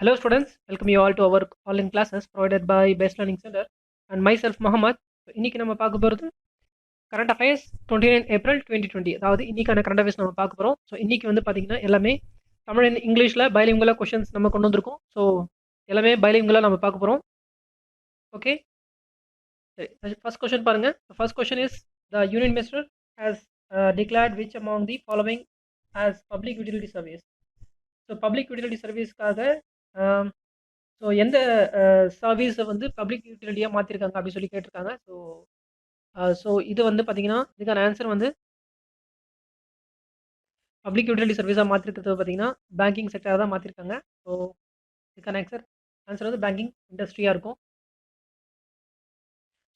Hello students, welcome you all to our online classes provided by Best Learning Center and myself Muhammad. இன்னைக்கு நம்ம பார்க்க போகிறது current affairs 29 April 2020. அதாவது இன்னைக்கான current affairs நம்ம பார்க்க போகிறோம். ஸோ இன்னைக்கு வந்து பார்த்தீங்கன்னா எல்லாமே தமிழ் அண்ட் இங்கிலீஷில் பைலிங்குவலாக கொஷின்ஸ் நம்ம கொண்டு வந்திருக்கோம். ஸோ எல்லாமே பைலிங்குவலாக நம்ம பார்க்க போகிறோம். ஓகே, சரி, ஃபர்ஸ்ட் கொஷின் பாருங்க. First question is the union minister has declared which among the following as public utility service. So public utility சர்வீஸ்க்காக ஸோ எந்த சர்வீஸை வந்து பப்ளிக் யூட்டிலிட்டியாக மாற்றிருக்காங்க அப்படின்னு சொல்லி கேட்டிருக்காங்க. ஸோ இது வந்து பார்த்தீங்கன்னா இதுக்கான ஆன்சர் வந்து பப்ளிக் யூட்டிலிட்டி சர்வீஸாக மாற்றிருக்கிறது பார்த்தீங்கன்னா பேங்கிங் செக்டராக தான் மாற்றிருக்காங்க. ஸோ இதுக்கான ஆன்சர் வந்து பேங்கிங் இண்டஸ்ட்ரியாக இருக்கும்.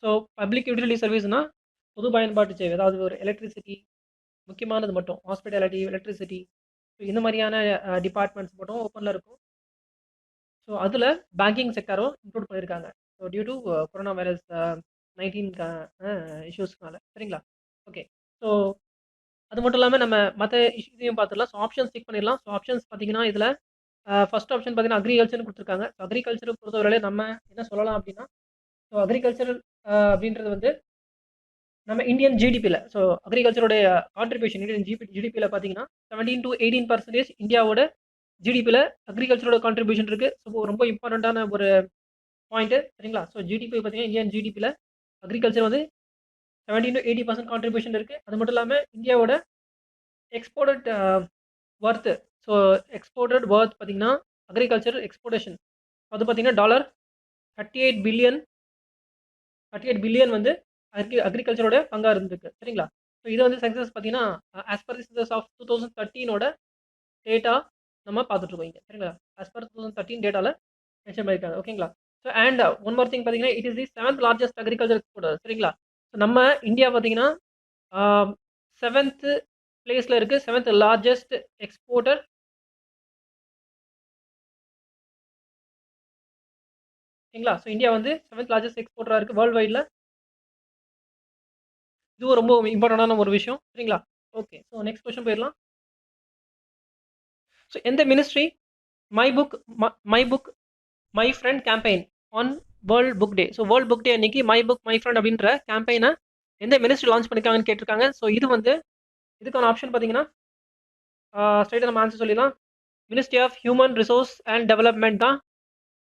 ஸோ பப்ளிக் யூட்டிலிட்டி சர்வீஸ்னால் பொது பயன்பாட்டு சேவை, அதாவது ஒரு எலக்ட்ரிசிட்டி முக்கியமானது மட்டும், ஹாஸ்பிட்டாலிட்டி, எலக்ட்ரிசிட்டி, ஸோ இந்த மாதிரியான டிபார்ட்மெண்ட்ஸ் மட்டும் ஓப்பனில் இருக்கும். ஸோ அதில் பேங்கிங் செக்டரும் இன்க்ளூட் பண்ணியிருக்காங்க. So due to corona virus 19 இஷ்யூஸ்னால, சரிங்களா? ஓகே, ஸோ அது மட்டும் இல்லாமல் நம்ம மற்ற இஷ்யூஸையும் பார்த்துடலாம். ஸோ ஆப்ஷன்ஸ் செக் பண்ணிடலாம். ஸோ ஆப்ஷன்ஸ் பார்த்தீங்கன்னா இதில் ஃபர்ஸ்ட் ஆப்ஷன் பார்த்தீங்கன்னா அக்ரிகல்ச்சர்னு கொடுத்துருக்காங்க. ஸோ அக்ரிகல்ச்சர் பொறுத்தவரையில நம்ம என்ன சொல்லலாம் அப்படின்னா, ஸோ அக்ரிகல்ச்சர் அப்படின்றது வந்து நம்ம இந்தியன் ஜிடிபியில், ஸோ அக்ரிகல்ச்சருடைய கான்ட்ரிபியூஷன் இந்தியன் ஜிடிபியில் பார்த்தீங்கன்னா 17 to 18% இந்தியாவோட ஜிடிபியில் அக்ரிகல்ச்சரோட கான்ட்ரிபியூஷன் இருக்குது. ஸோ ரொம்ப இம்பார்ட்டண்ட்டான ஒரு பாயிண்ட்டு, சரிங்களா? ஸோ ஜிடிபி பார்த்தீங்கன்னா இந்தியன் ஜிடிபியில் அக்ரிகல்ச்சர் வந்து 17 to 80% கான்ட்ரிபியூஷன் இருக்குது. அது மட்டும் இல்லாமல் இந்தியாவோட exported worth, so exported worth பார்த்தீங்கன்னா அக்ரிகல்ச்சர் எக்ஸ்போர்டேஷன் அது பார்த்தீங்கன்னா $38 பில்லியன் வந்து அக்ரிகல்ச்சரோட பங்காக இருந்திருக்கு, சரிங்களா? ஸோ இது வந்து சக்ஸஸ் பார்த்தீங்கன்னா as per the census of 2013 data நம்ம பார்த்துட்ருக்கோம் இங்கே, சரிங்களா? ஆஸ் பர் 2013 டேட்டாவில் மென்ஷன் பண்ணியிருக்காங்க, ஓகேங்களா? So and one more thing பார்த்தீங்கன்னா it is the 7th largest agriculture exporter, சரிங்களா? ஸோ நம்ம இந்தியா பார்த்தீங்கன்னா 7th பிளேஸில் இருக்குது, 7th லார்ஜஸ்ட் எக்ஸ்போர்ட்டர், ஓகேங்களா? ஸோ இந்தியா வந்து 7th லார்ஜஸ்ட் எக்ஸ்போர்ட்டராக இருக்குது வேர்ல்டு வைடில். இதுவும் ரொம்ப இம்பார்ட்டண்டான ஒரு விஷயம், சரிங்களா? ஓகே, ஸோ நெக்ஸ்ட் கொஸ்டின் போயிடலாம். ஸோ எந்த ministry my book my friend campaign on world book day. So world book day அன்னைக்கு மை புக் மை ஃப்ரெண்ட் அப்படின்ற கேம்பெயினை எந்த மினிஸ்ட்ரி லான்ச் பண்ணியிருக்காங்கன்னு கேட்டிருக்காங்க. ஸோ இது வந்து இதுக்கான ஆப்ஷன் பார்த்தீங்கன்னா ஸ்ட்ரைட்டாக நம்ம ஆன்சர் சொல்லிடலாம். Ministry of human resource and development தான்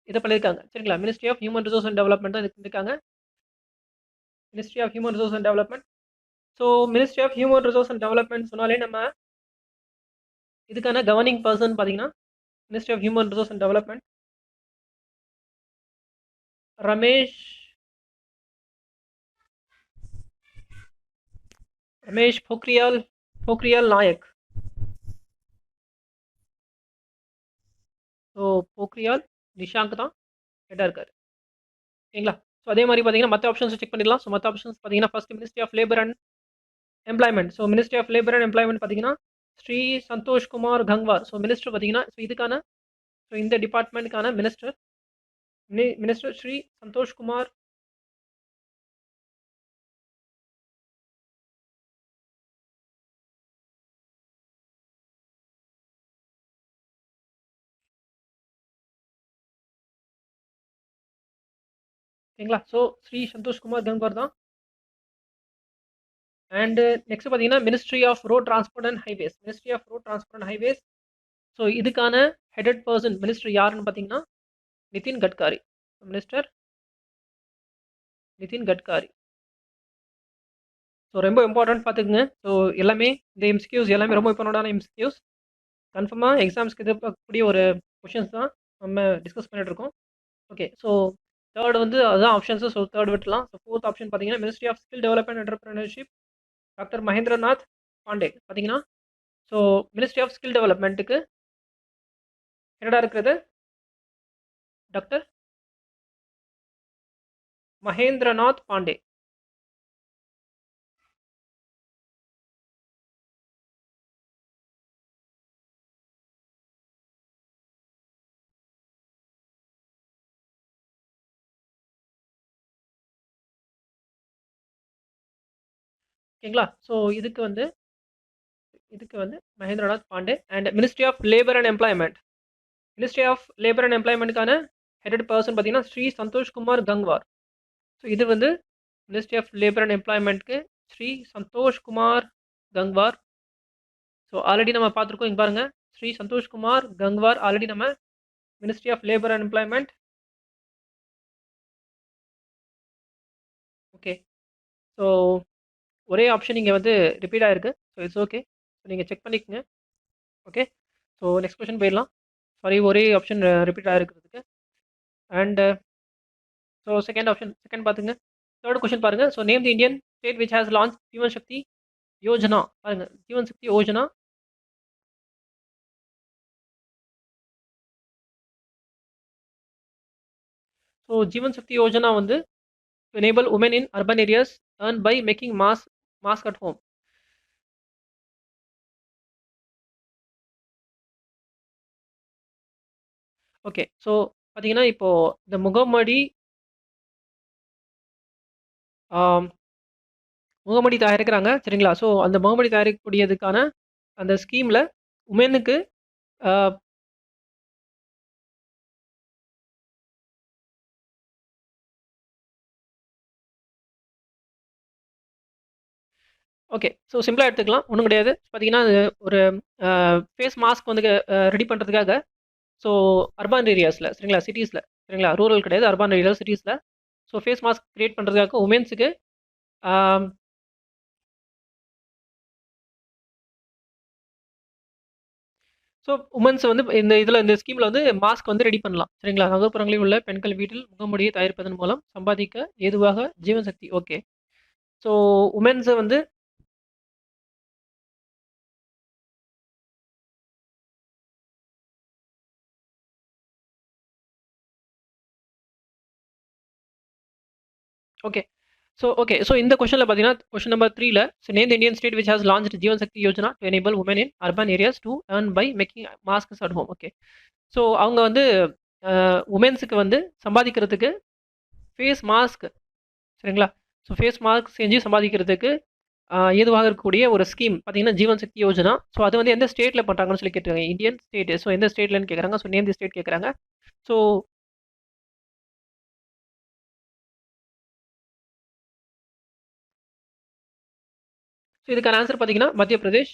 இதை பண்ணியிருக்காங்க, சரிங்களா? Ministry of human resource and development தான் இதுக்கு இருக்காங்க. Ministry of human resource and development. So ministry of human resource and development சொன்னாலே நம்ம இதுக்கான கவர்னிங் பர்சன் பார்த்தீங்கன்னா ministry of human resource and development Ramesh Pokhriyal Nayak. So Pokhriyal Nishank தான் ஹெட்டாக இருக்கார், ஓகேங்களா? ஸோ அதே மாதிரி பார்த்தீங்கன்னா மற்ற ஆப்ஷன்ஸ் செக் பண்ணிடலாம். ஸோ மற்ற ஆப்ஷன்ஸ் பார்த்தீங்கன்னா first ministry of labour and employment. So ministry of labour and employment பார்த்தீங்கன்னா ஸ்ரீ சந்தோஷ் குமார் கங்வார். ஸோ மினிஸ்டர் பார்த்தீங்கன்னா ஸோ இதுக்கான ஸோ இந்த டிபார்ட்மெண்ட்டுக்கான மினிஸ்டர் ஸ்ரீ சந்தோஷ் குமார் ஓகேங்களா? ஸோ ஸ்ரீ சந்தோஷ் குமார் கங்வார் தான். அண்ட் நெக்ஸ்ட் பார்த்தீங்கன்னா ministry of road transport and highways. So இதுக்கான ஹெடட் பர்சன் மினிஸ்டர் யாருன்னு பார்த்தீங்கன்னா நிதின் கட்காரி. மினிஸ்டர் நிதின் கட்காரி. ஸோ ரொம்ப இம்பார்ட்டன்ட் பார்த்துக்குங்க. ஸோ எல்லாமே இந்த எம்சிக்யூஸ் எல்லாமே ரொம்ப இம்பார்ட்டண்டான எம்சிக்யூஸ், கன்ஃபார்மாக எக்ஸாம்ஸ்க்கு எதிர்பார்க்கக்கூடிய ஒரு கொஷின்ஸ் தான் நம்ம டிஸ்கஸ் பண்ணிட்டு இருக்கோம். ஓகே, ஸோ தேர்ட் வந்து அதுதான் ஆப்ஷன்ஸு. ஸோ தேர்ட் விட்டுலாம். ஸோ ஃபோர்த் ஆப்ஷன் பார்த்தீங்கன்னா ministry of skill development entrepreneurship doctor Mahendranath Pandey பார்த்தீங்கன்னா ஸோ மினிஸ்ட்ரி ஆஃப் ஸ்கில் டெவலப்மெண்ட்டுக்கு ஹெட்டாக இருக்கிறது டாக்டர் மகேந்திரநாத் பாண்டே. ஓகேங்களா? ஸோ இதுக்கு வந்து Mahendranath Pandey. And ministry of labour and employment ministry of labour and எம்ப்ளாய்மெண்ட்டுக்கான ஹெடட் பர்சன் பார்த்தீங்கன்னா ஸ்ரீ சந்தோஷ் குமார் கங்வார். ஸோ இது வந்து மினிஸ்ட்ரி ஆஃப் லேபர் அண்ட் எம்ப்ளாய்மெண்ட்க்கு ஸ்ரீ சந்தோஷ் குமார் கங்வார். ஸோ ஆல்ரெடி நம்ம பார்த்துருக்கோம். இங்கே பாருங்க, ஸ்ரீ சந்தோஷ் குமார் கங்வார் ஆல்ரெடி நம்ம ministry of labour and employment. Okay. So ஒரே ஆப்ஷன் இங்கே வந்து ரிப்பீட் ஆயிருக்கு. So it's okay. ஸோ நீங்கள் செக் பண்ணிக்கோங்க. ஓகே. ஸோ நெக்ஸ்ட் கொஸ்டின் போயிடலாம். சாரி, ஒரே ஆப்ஷன் ரிப்பீட் ஆகிருக்கிறதுக்கு. And so second option, second பார்த்துங்க. தேர்ட் கொஸ்டின் பாருங்க. So name the Indian state which has launch Jeevan Shakti Yojana. பாருங்க, ஜீவன் சக்தி யோஜனா. ஸோ ஜீவன் சக்தி யோஜனா வந்து enable women in urban areas earn by making mask at home. Okay. So பார்த்தீங்கன்னா இப்போ இந்த முகமடி முகமடி தயாரிக்கிறாங்க சரிங்களா. ஸோ அந்த முகமடி தயாரிக்கக்கூடியதுக்கான அந்த ஸ்கீமில் உமனுக்கு ஓகே. ஸோ சிம்பிளாக எடுத்துக்கலாம், ஒன்றும் கிடையாது. பார்த்தீங்கன்னா ஒரு ஃபேஸ் மாஸ்க் வந்து ரெடி பண்ணுறதுக்காக, ஸோ அர்பான் ஏரியாஸில் சரிங்களா, சிட்டிஸில் சரிங்களா, ரூரல் கிடையாது, அர்பான் ஏரியாவில் சிட்டிஸில். ஸோ ஃபேஸ் மாஸ்க் க்ரியேட் பண்ணுறதுக்காக உமன்ஸுக்கு ஸோ உமன்ஸ் வந்து இந்த இதில் இந்த ஸ்கீமில் வந்து மாஸ்க் வந்து ரெடி பண்ணலாம் சரிங்களா. நகர்ப்புறங்களில் உள்ள பெண்கள் வீட்டில் முகமுடியை தயாரிப்பதன் மூலம் சம்பாதிக்க ஏதுவாக ஜீவன் சக்தி. ஓகே. ஸோ உமன்ஸை வந்து ஓகே. ஸோ இந்த கொஸ்டினில் பார்த்தீங்கன்னா கொஸ்டின் நம்பர் 3ல so name the Indian state which has launch Jeevan Shakti Yojana to enable women in urban areas to earn by making masks at home. Okay. So அவங்க வந்து உமன்ஸுக்கு வந்து சம்பாதிக்கிறதுக்கு ஃபேஸ் மாஸ்க் சரிங்களா. ஸோ ஃபேஸ் மாஸ்க் செஞ்சு சம்பாதிக்கிறதுக்கு ஏதுவாக இருக்கக்கூடிய ஒரு ஸ்கீம் பார்த்தீங்கன்னா ஜீவன் சக்தி யோஜனா. ஸோ அது வந்து எந்த ஸ்டேட்டில் பண்ணுறாங்கன்னு சொல்லி கேட்டுருக்காங்க. Indian state. ஸோ எந்த ஸ்டேட்லன்னு கேட்குறாங்க. ஸோ நேம் தி ஸ்டேட் கேட்குறாங்க. ஸோ இதுக்கான ஆன்சர் பார்த்தீங்கன்னா மத்திய பிரதேஷ்.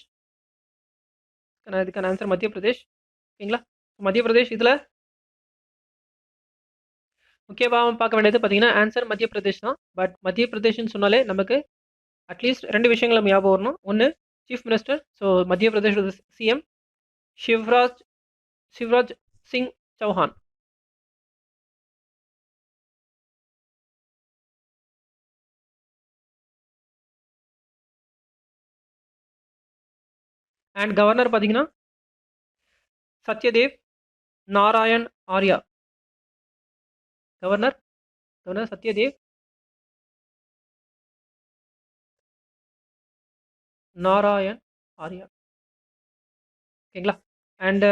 இதுக்கான ஆன்சர் மத்திய பிரதேஷ். ஓகேங்களா. மத்திய பிரதேஷ் இதில் முக்கியமாக பார்க்க வேண்டியது பார்த்தீங்கன்னா ஆன்சர் மத்திய பிரதேஷ் தான். பட் மத்திய பிரதேஷ்னு சொன்னாலே நமக்கு அட்லீஸ்ட் 2 விஷயங்கள் நம்ம ஞாபகம் வரணும். ஒன்று சீஃப் மினிஸ்டர். ஸோ மத்திய பிரதேஷோட CM Shivraj Singh Chouhan. And governor பார்த்தீங்கன்னா சத்யதேவ் நாராயண் ஆர்யா. கவர்னர் சத்யதேவ் நாராயண் ஆர்யா. ஓகேங்களா. And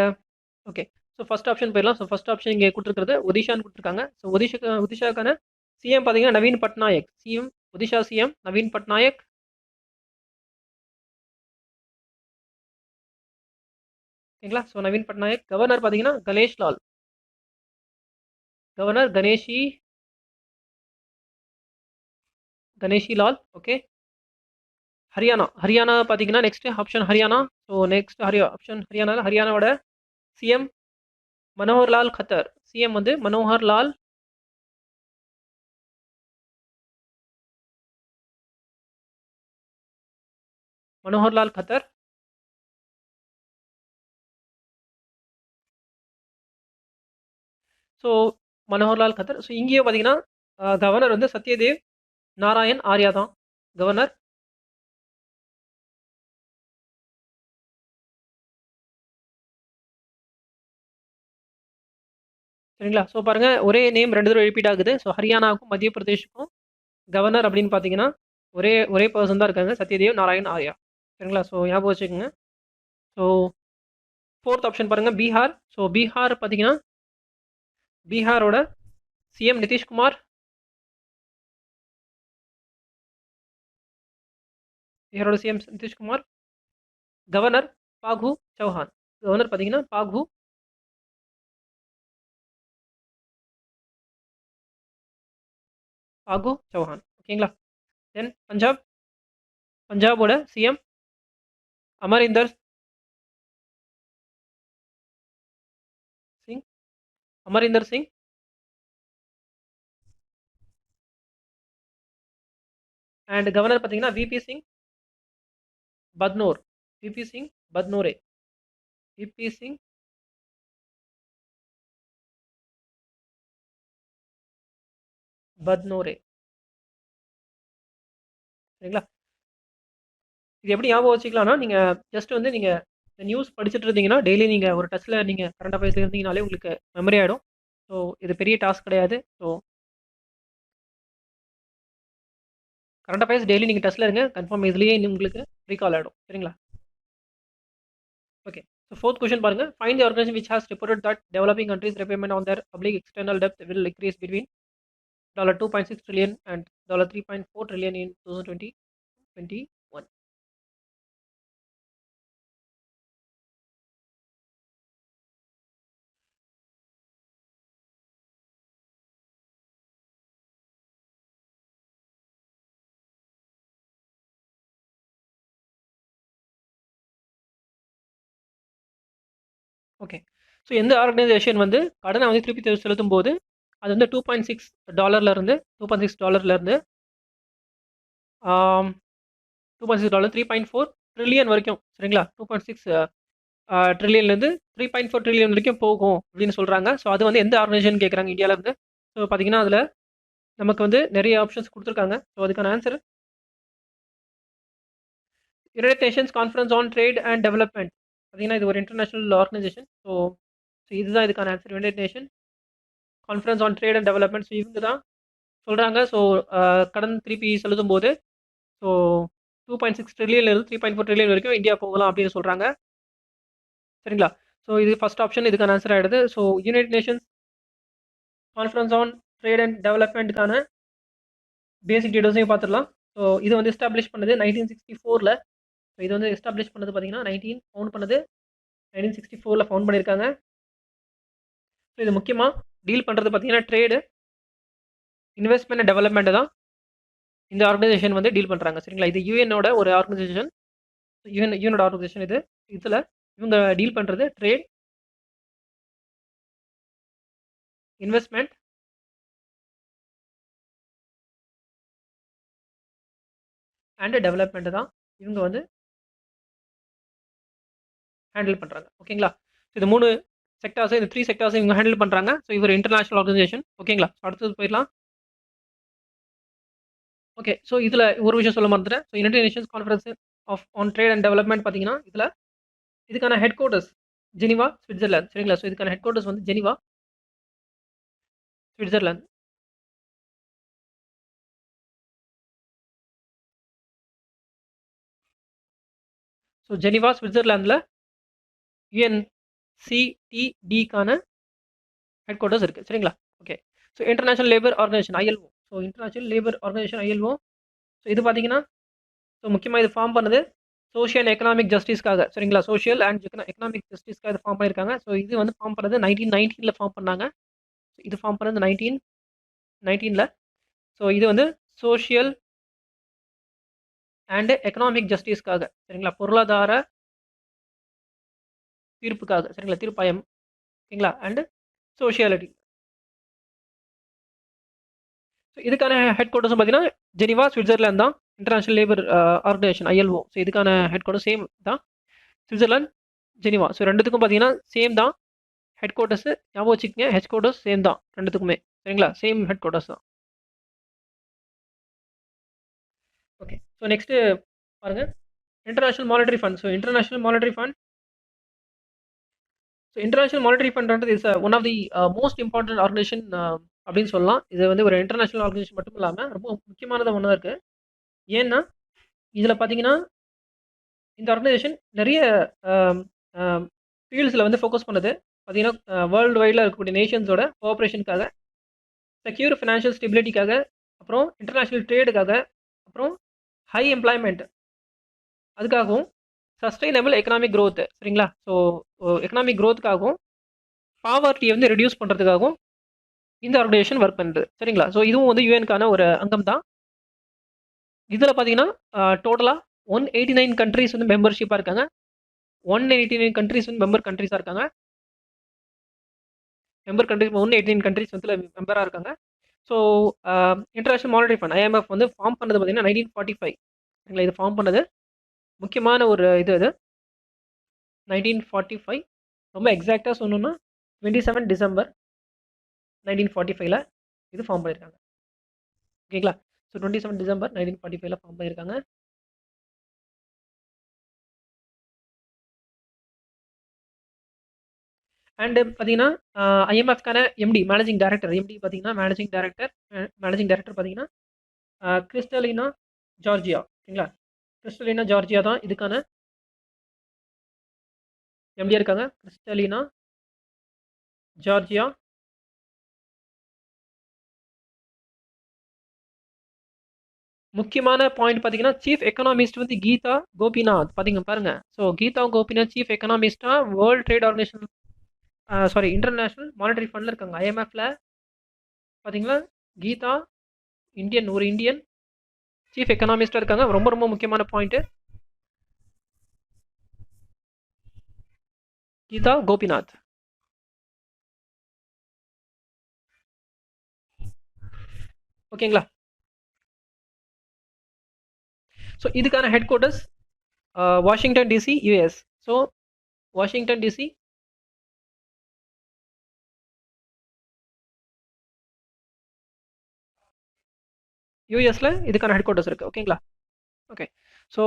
okay. So first option போயிடலாம். ஸோ ஃபர்ஸ்ட் ஆப்ஷன் இங்கே கொடுத்துருக்கிறது ஒடிஷான்னு கொடுத்துருக்காங்க. ஸோ ஒடிஷாக்கான சிஎம் பார்த்தீங்கன்னா நவீன் பட்நாயக். CM Odisha CM Naveen Patnaik. ஓகேங்களா. ஸோ நவீன் பட்நாயக். கவர்னர் பார்த்தீங்கன்னா கணேஷ் லால். கவர்னர் கணேஷி லால். ஓகே. ஹரியானா பார்த்தீங்கன்னா next option Haryana. So next ஹரியானாவோட சிஎம் மனோகர் லால் கத்தர். சிஎம் வந்து மனோகர் லால் கத்தர். ஸோ மனோகர் லால் கத்தர். ஸோ இங்கேயும் பார்த்தீங்கன்னா கவர்னர் வந்து சத்யதேவ் நாராயண் ஆர்யா தான் கவர்னர். சரிங்களா. ஸோ பாருங்க, ஒரே நேம் 2 தடவை ரிப்பீட் ஆகுது. ஸோ ஹரியானாவுக்கும் மத்திய பிரதேஷுக்கும் கவர்னர் அப்படின்னு பார்த்தீங்கன்னா ஒரே பர்சன் தான் இருக்காங்க, சத்யதேவ் நாராயண் ஆர்யா. சரிங்களா. ஸோ ஞாபகம் வச்சுக்கோங்க. ஸோ ஃபோர்த் ஆப்ஷன் பாருங்க பீகார். ஸோ பீகார் பார்த்தீங்கன்னா பீகாரோட சிஎம் நிதிஷ்குமார். பீகாரோட CM Nitish Kumar. Governor Phagu Chauhan. Governor பார்த்தீங்கன்னா பாகு ஃபாகு சௌஹான். ஓகேங்களா? தென் பஞ்சாபோட CM Amarinder Singh Amarinder Singh. And governor பார்த்தீங்கன்னா விபி சிங் பத்னோர். விபி சிங் பத்னோரே. விபி சிங் பத்னோரே. சரிங்களா? இது எப்படி ஞாபகம் வச்சுக்கலாம்னா, நீங்க ஜஸ்ட் வந்து நீங்க இந்த நியூஸ் படிச்சுட்டு இருந்தீங்கன்னா, டெய்லி நீங்க ஒரு டச்ல நீங்க கரண்ட் அஃபேர்ஸ்ல இருந்தீங்கனாலே உங்களுக்கு மெமரி ஆயிடும். ஸோ இது பெரிய டாஸ்க் கிடையாது. ஸோ கரண்ட் அஃபேர்ஸ் டெய்லி நீங்க டச்ல இருங்க. கன்ஃபார்ம் இதுலயே உங்களுக்கு ரீகால் ஆயிடும். சரிங்களா? ஓகே. ஸோ 4th கொஸ்டின் பாருங்க. Find the organisation which has reported that developing countries repayment on their public external debt will increase between $2.6 trillion and $3.4 trillion in 2020-21. Okay. So எந்த organisation வந்து கடனை வந்து திருப்பி செலுத்தும் போது அது வந்து $2.6 $2.6 $2.6 $3.4 ட்ரில்லியன் வரைக்கும். சரிங்களா? 2.6 ட்ரில்லியன்லேருந்து 3.4 ட்ரில்லியன் வரைக்கும் போகும் அப்படின்னு சொல்கிறாங்க. ஸோ அது வந்து எந்த ஆர்கனைசேஷன் கேட்குறாங்க இந்தியாவிலேருந்து. ஸோ பார்த்தீங்கன்னா அதில் நமக்கு வந்து நிறைய ஆப்ஷன்ஸ் கொடுத்துருக்காங்க. ஸோ அதுக்கான answer United Nations conference on trade and development. பார்த்தீங்கன்னா இது ஒரு இன்டர்நேஷனல் ஆர்கனைசேஷன். ஸோ இதுதான் இதுக்கான answer. United nation conference on trade and development. So இவங்க தான் சொல்கிறாங்க. ஸோ கடன் திருப்பி செலுத்தும் போது ஸோ 2.6 ட்ரில்லியன்லேருந்து 3.4 ட்ரில்லியன் வரைக்கும் இந்தியா போகலாம் அப்படின்னு சொல்கிறாங்க. சரிங்களா? ஸோ இது ஃபர்ஸ்ட் ஆப்ஷன் இதுக்கான ஆன்சர் ஆகிடுது. So United Nations conference on trade and டெவலப்மெண்ட்டுக்கான பேசிக் டீடைல்ஸையும் பார்த்துடலாம். ஸோ இது வந்து எஸ்டாப்ளிஷ் பண்ணது 1964ல். ஸோ இது வந்து எஸ்டாப்ளிஷ் பண்ணது பார்த்தீங்கன்னா ஃபவுண்ட் பண்ணது 1964ல் ஃபவுண்ட் பண்ணியிருக்காங்க. ஸோ இது முக்கியமாக டீல் பண்ணுறது பார்த்தீங்கன்னா ட்ரேடு, இன்வெஸ்ட்மெண்ட் அண்ட் டெவலப்மெண்ட் தான் இந்த ஆர்கனைசேஷன் வந்து டீல் பண்ணுறாங்க. சரிங்களா? இது யூஎனோட ஒரு ஆர்கனைசேஷன். யூஎனோட ஆர்கனைசேஷன் இது. இதில் இவங்க டீல் பண்ணுறது ட்ரேட், இன்வெஸ்ட்மெண்ட் அண்ட் டெவலப்மெண்ட் தான் இவங்க வந்து ஹேண்டில் பண்ணுறாங்க. ஓகேங்களா? இது 3 செக்டார்ஸ், இந்த 3 செக்டார்ஸ் இவங்க ஹேண்டில் பண்ணுறாங்க. ஸோ இவர் இன்டர்நேஷனல் ஆர்கனைசேஷன். ஓகேங்களா? அடுத்தது போயிடலாம். ஓகே. ஸோ இதில் ஒரு விஷயம் சொல்ல மறந்துட்டேன். So United Nations conference on trade and development பார்த்தீங்கன்னா இதில் இதுக்கான ஹெட் குவார்ட்டர்ஸ் ஜெனிவா, ஸ்விட்சர்லாந்து. சரிங்களா? ஸோ இதுக்கான ஹெட் குவார்ட்டர்ஸ் வந்து ஜெனிவா, ஸ்விட்சர்லாந்து. ஸோ ஜெனிவா, ஸ்விட்சர்லாந்தில் யுஎன்சிடிடிக்கான ஹெட் குவார்ட்டர்ஸ் இருக்குது. சரிங்களா? Okay. So international labour organisation ILO. So international labour organisation ILO. So இது பார்த்தீங்கன்னா ஸோ முக்கியமாக இது ஃபார்ம் பண்ணது சோஷியல் அண்ட் எக்கனாமிக் ஜஸ்டிஸ்க்காக. சரிங்களா? சோஷியல் அண்ட் எக்கனாமிக் ஜஸ்டிஸ்க்காக இது ஃபார்ம் பண்ணியிருக்காங்க. ஸோ இது வந்து ஃபார்ம் பண்ணது 1919ல் ஃபார்ம் பண்ணாங்க. இது ஃபார்ம் பண்ணது 1919ல். ஸோ இது வந்து சோஷியல் அண்ட் எக்கனாமிக் ஜஸ்டிஸ்க்காக. சரிங்களா? பொருளாதார தீர்ப்புக்காக. சரிங்களா? தீர்ப்பாயம். ஓகேங்களா? அண்ட் சோஷியாலிட்டி. ஸோ இதுக்கான ஹெட் குவார்ட்டர்ஸும் பார்த்தீங்கன்னா ஜெனிவா, ஸ்விட்சர்லாந்து தான். International labour organisation ILO. So இதுக்கான ஹெட் குவார்ட்டர் சேம் தான். Switzerland, Geneva. ஸோ ரெண்டுத்துக்கும் பார்த்தீங்கன்னா சேம் தான் ஹெட் குவார்ட்டர்ஸ். ஞாபகம் வச்சுக்கோங்க, ஹெட் குவார்ட்டர்ஸ் சேம் தான் ரெண்டுத்துக்குமே. சரிங்களா? சேம் ஹெட் குவார்ட்டர்ஸ் தான். ஓகே. ஸோ நெக்ஸ்ட்டு பாருங்கள், international monetary fund. So international monetary fund. So international monetary ஃபண்ட்ன்றது is one of the most important organisation அப்படின்னு சொல்லலாம். இது வந்து ஒரு இன்டர்நேஷனல் ஆர்கனைசேஷன் மட்டும் இல்லாமல் ரொம்ப முக்கியமானது ஒன்றா இருக்குது. ஏன்னா இதில் பார்த்தீங்கன்னா இந்த ஆர்கனைசேஷன் நிறைய ஃபீல்ட்ஸில் வந்து ஃபோக்கஸ் பண்ணுது. பார்த்தீங்கன்னா வேர்ல்டு வைடில் இருக்கக்கூடிய நேஷன்ஸோட கோஆப்ரேஷனுக்காக, செக்யூர் ஃபினான்ஷியல் ஸ்டெபிலிட்டிக்காக, அப்புறம் இன்டர்நேஷ்னல் ட்ரேடுக்காக, அப்புறம் ஹை எம்ப்ளாய்மெண்ட் அதுக்காகவும், சஸ்டைனபிள் எக்கனாமிக் growth. சரிங்களா? ஸோ எக்கனாமிக் growthக்காகவும், பாவர்ட்டியை வந்து ரெடியூஸ் பண்ணுறதுக்காகவும் இந்த ஆர்கனைசேஷன் ஒர்க் பண்ணுது. சரிங்களா? ஸோ இதுவும் வந்து யுஎன்க்கான ஒரு அங்கம் தான். இதில பார்த்தீங்கன்னா, டோட்டலா 189 கண்ட்ரீஸ் வந்து மெம்பர்ஷிப்பா இருக்காங்க. 189 கண்ட்ரீஸ் வந்து மெம்பர் கண்ட்ரீஸா இருக்காங்க. மெம்பர் கண்ட்ரீஸ் 189 கண்ட்ரீஸ் வந்து மெம்பரா இருக்காங்க. So international monetary fund IMF வந்து ஃபார்ம் பண்ணது பார்த்தீங்கன்னா 1945. சரிங்களா? இது ஃபார்ம் பண்ணது முக்கியமான ஒரு இது அது. 1945 ரொம்ப எக்ஸாக்ட்டா சொல்லணும்னா 27 டிசம்பர் 1945ல இது ஃபார்ம் பண்ணியிருக்காங்க. ஓகேங்களா? ஸோ 27 டிசம்பர் 1945ல ஃபார்ம் பண்ணியிருக்காங்க. அண்ட் பார்த்தீங்கன்னா, ஐஎம்எஃப்க்கான எம்டி மேனேஜிங் டைரக்டர் எம்டி பார்த்தீங்கன்னா மேனேஜிங் டைரக்டர் பார்த்தீங்கன்னா, கிறிஸ்டலினா ஜார்ஜியா. ஓகேங்களா? கிறிஸ்டலினா ஜார்ஜியா தான் இதுக்கான எம்டியா இருக்காங்க. Kristalina Georgia. முக்கியமான பாயிண்ட் பார்த்தீங்கன்னா, சீஃப் எக்கனாமிஸ்ட் வந்து கீதா கோபிநாத். பாருங்க. ஸோ கீதா கோபிநாத் சீஃப் எக்கனாமிஸ்ட்டா world trade organisation international monetary ஃபண்ட்ல இருக்காங்க. ஐஎம்எஃப்ல பார்த்தீங்களா, கீதா ஒரு இந்தியன் சீஃப் எக்கனாமிஸ்டா இருக்காங்க. ரொம்ப ரொம்ப முக்கியமான பாயிண்ட். கீதா கோபிநாத். ஓகேங்களா? ஸோ இதுக்கான headquarters Washington DC US. So Washington DC யூஎஸ்ல இதுக்கான ஹெட் குவார்ட்டர்ஸ் இருக்கு. ஓகேங்களா? Okay. So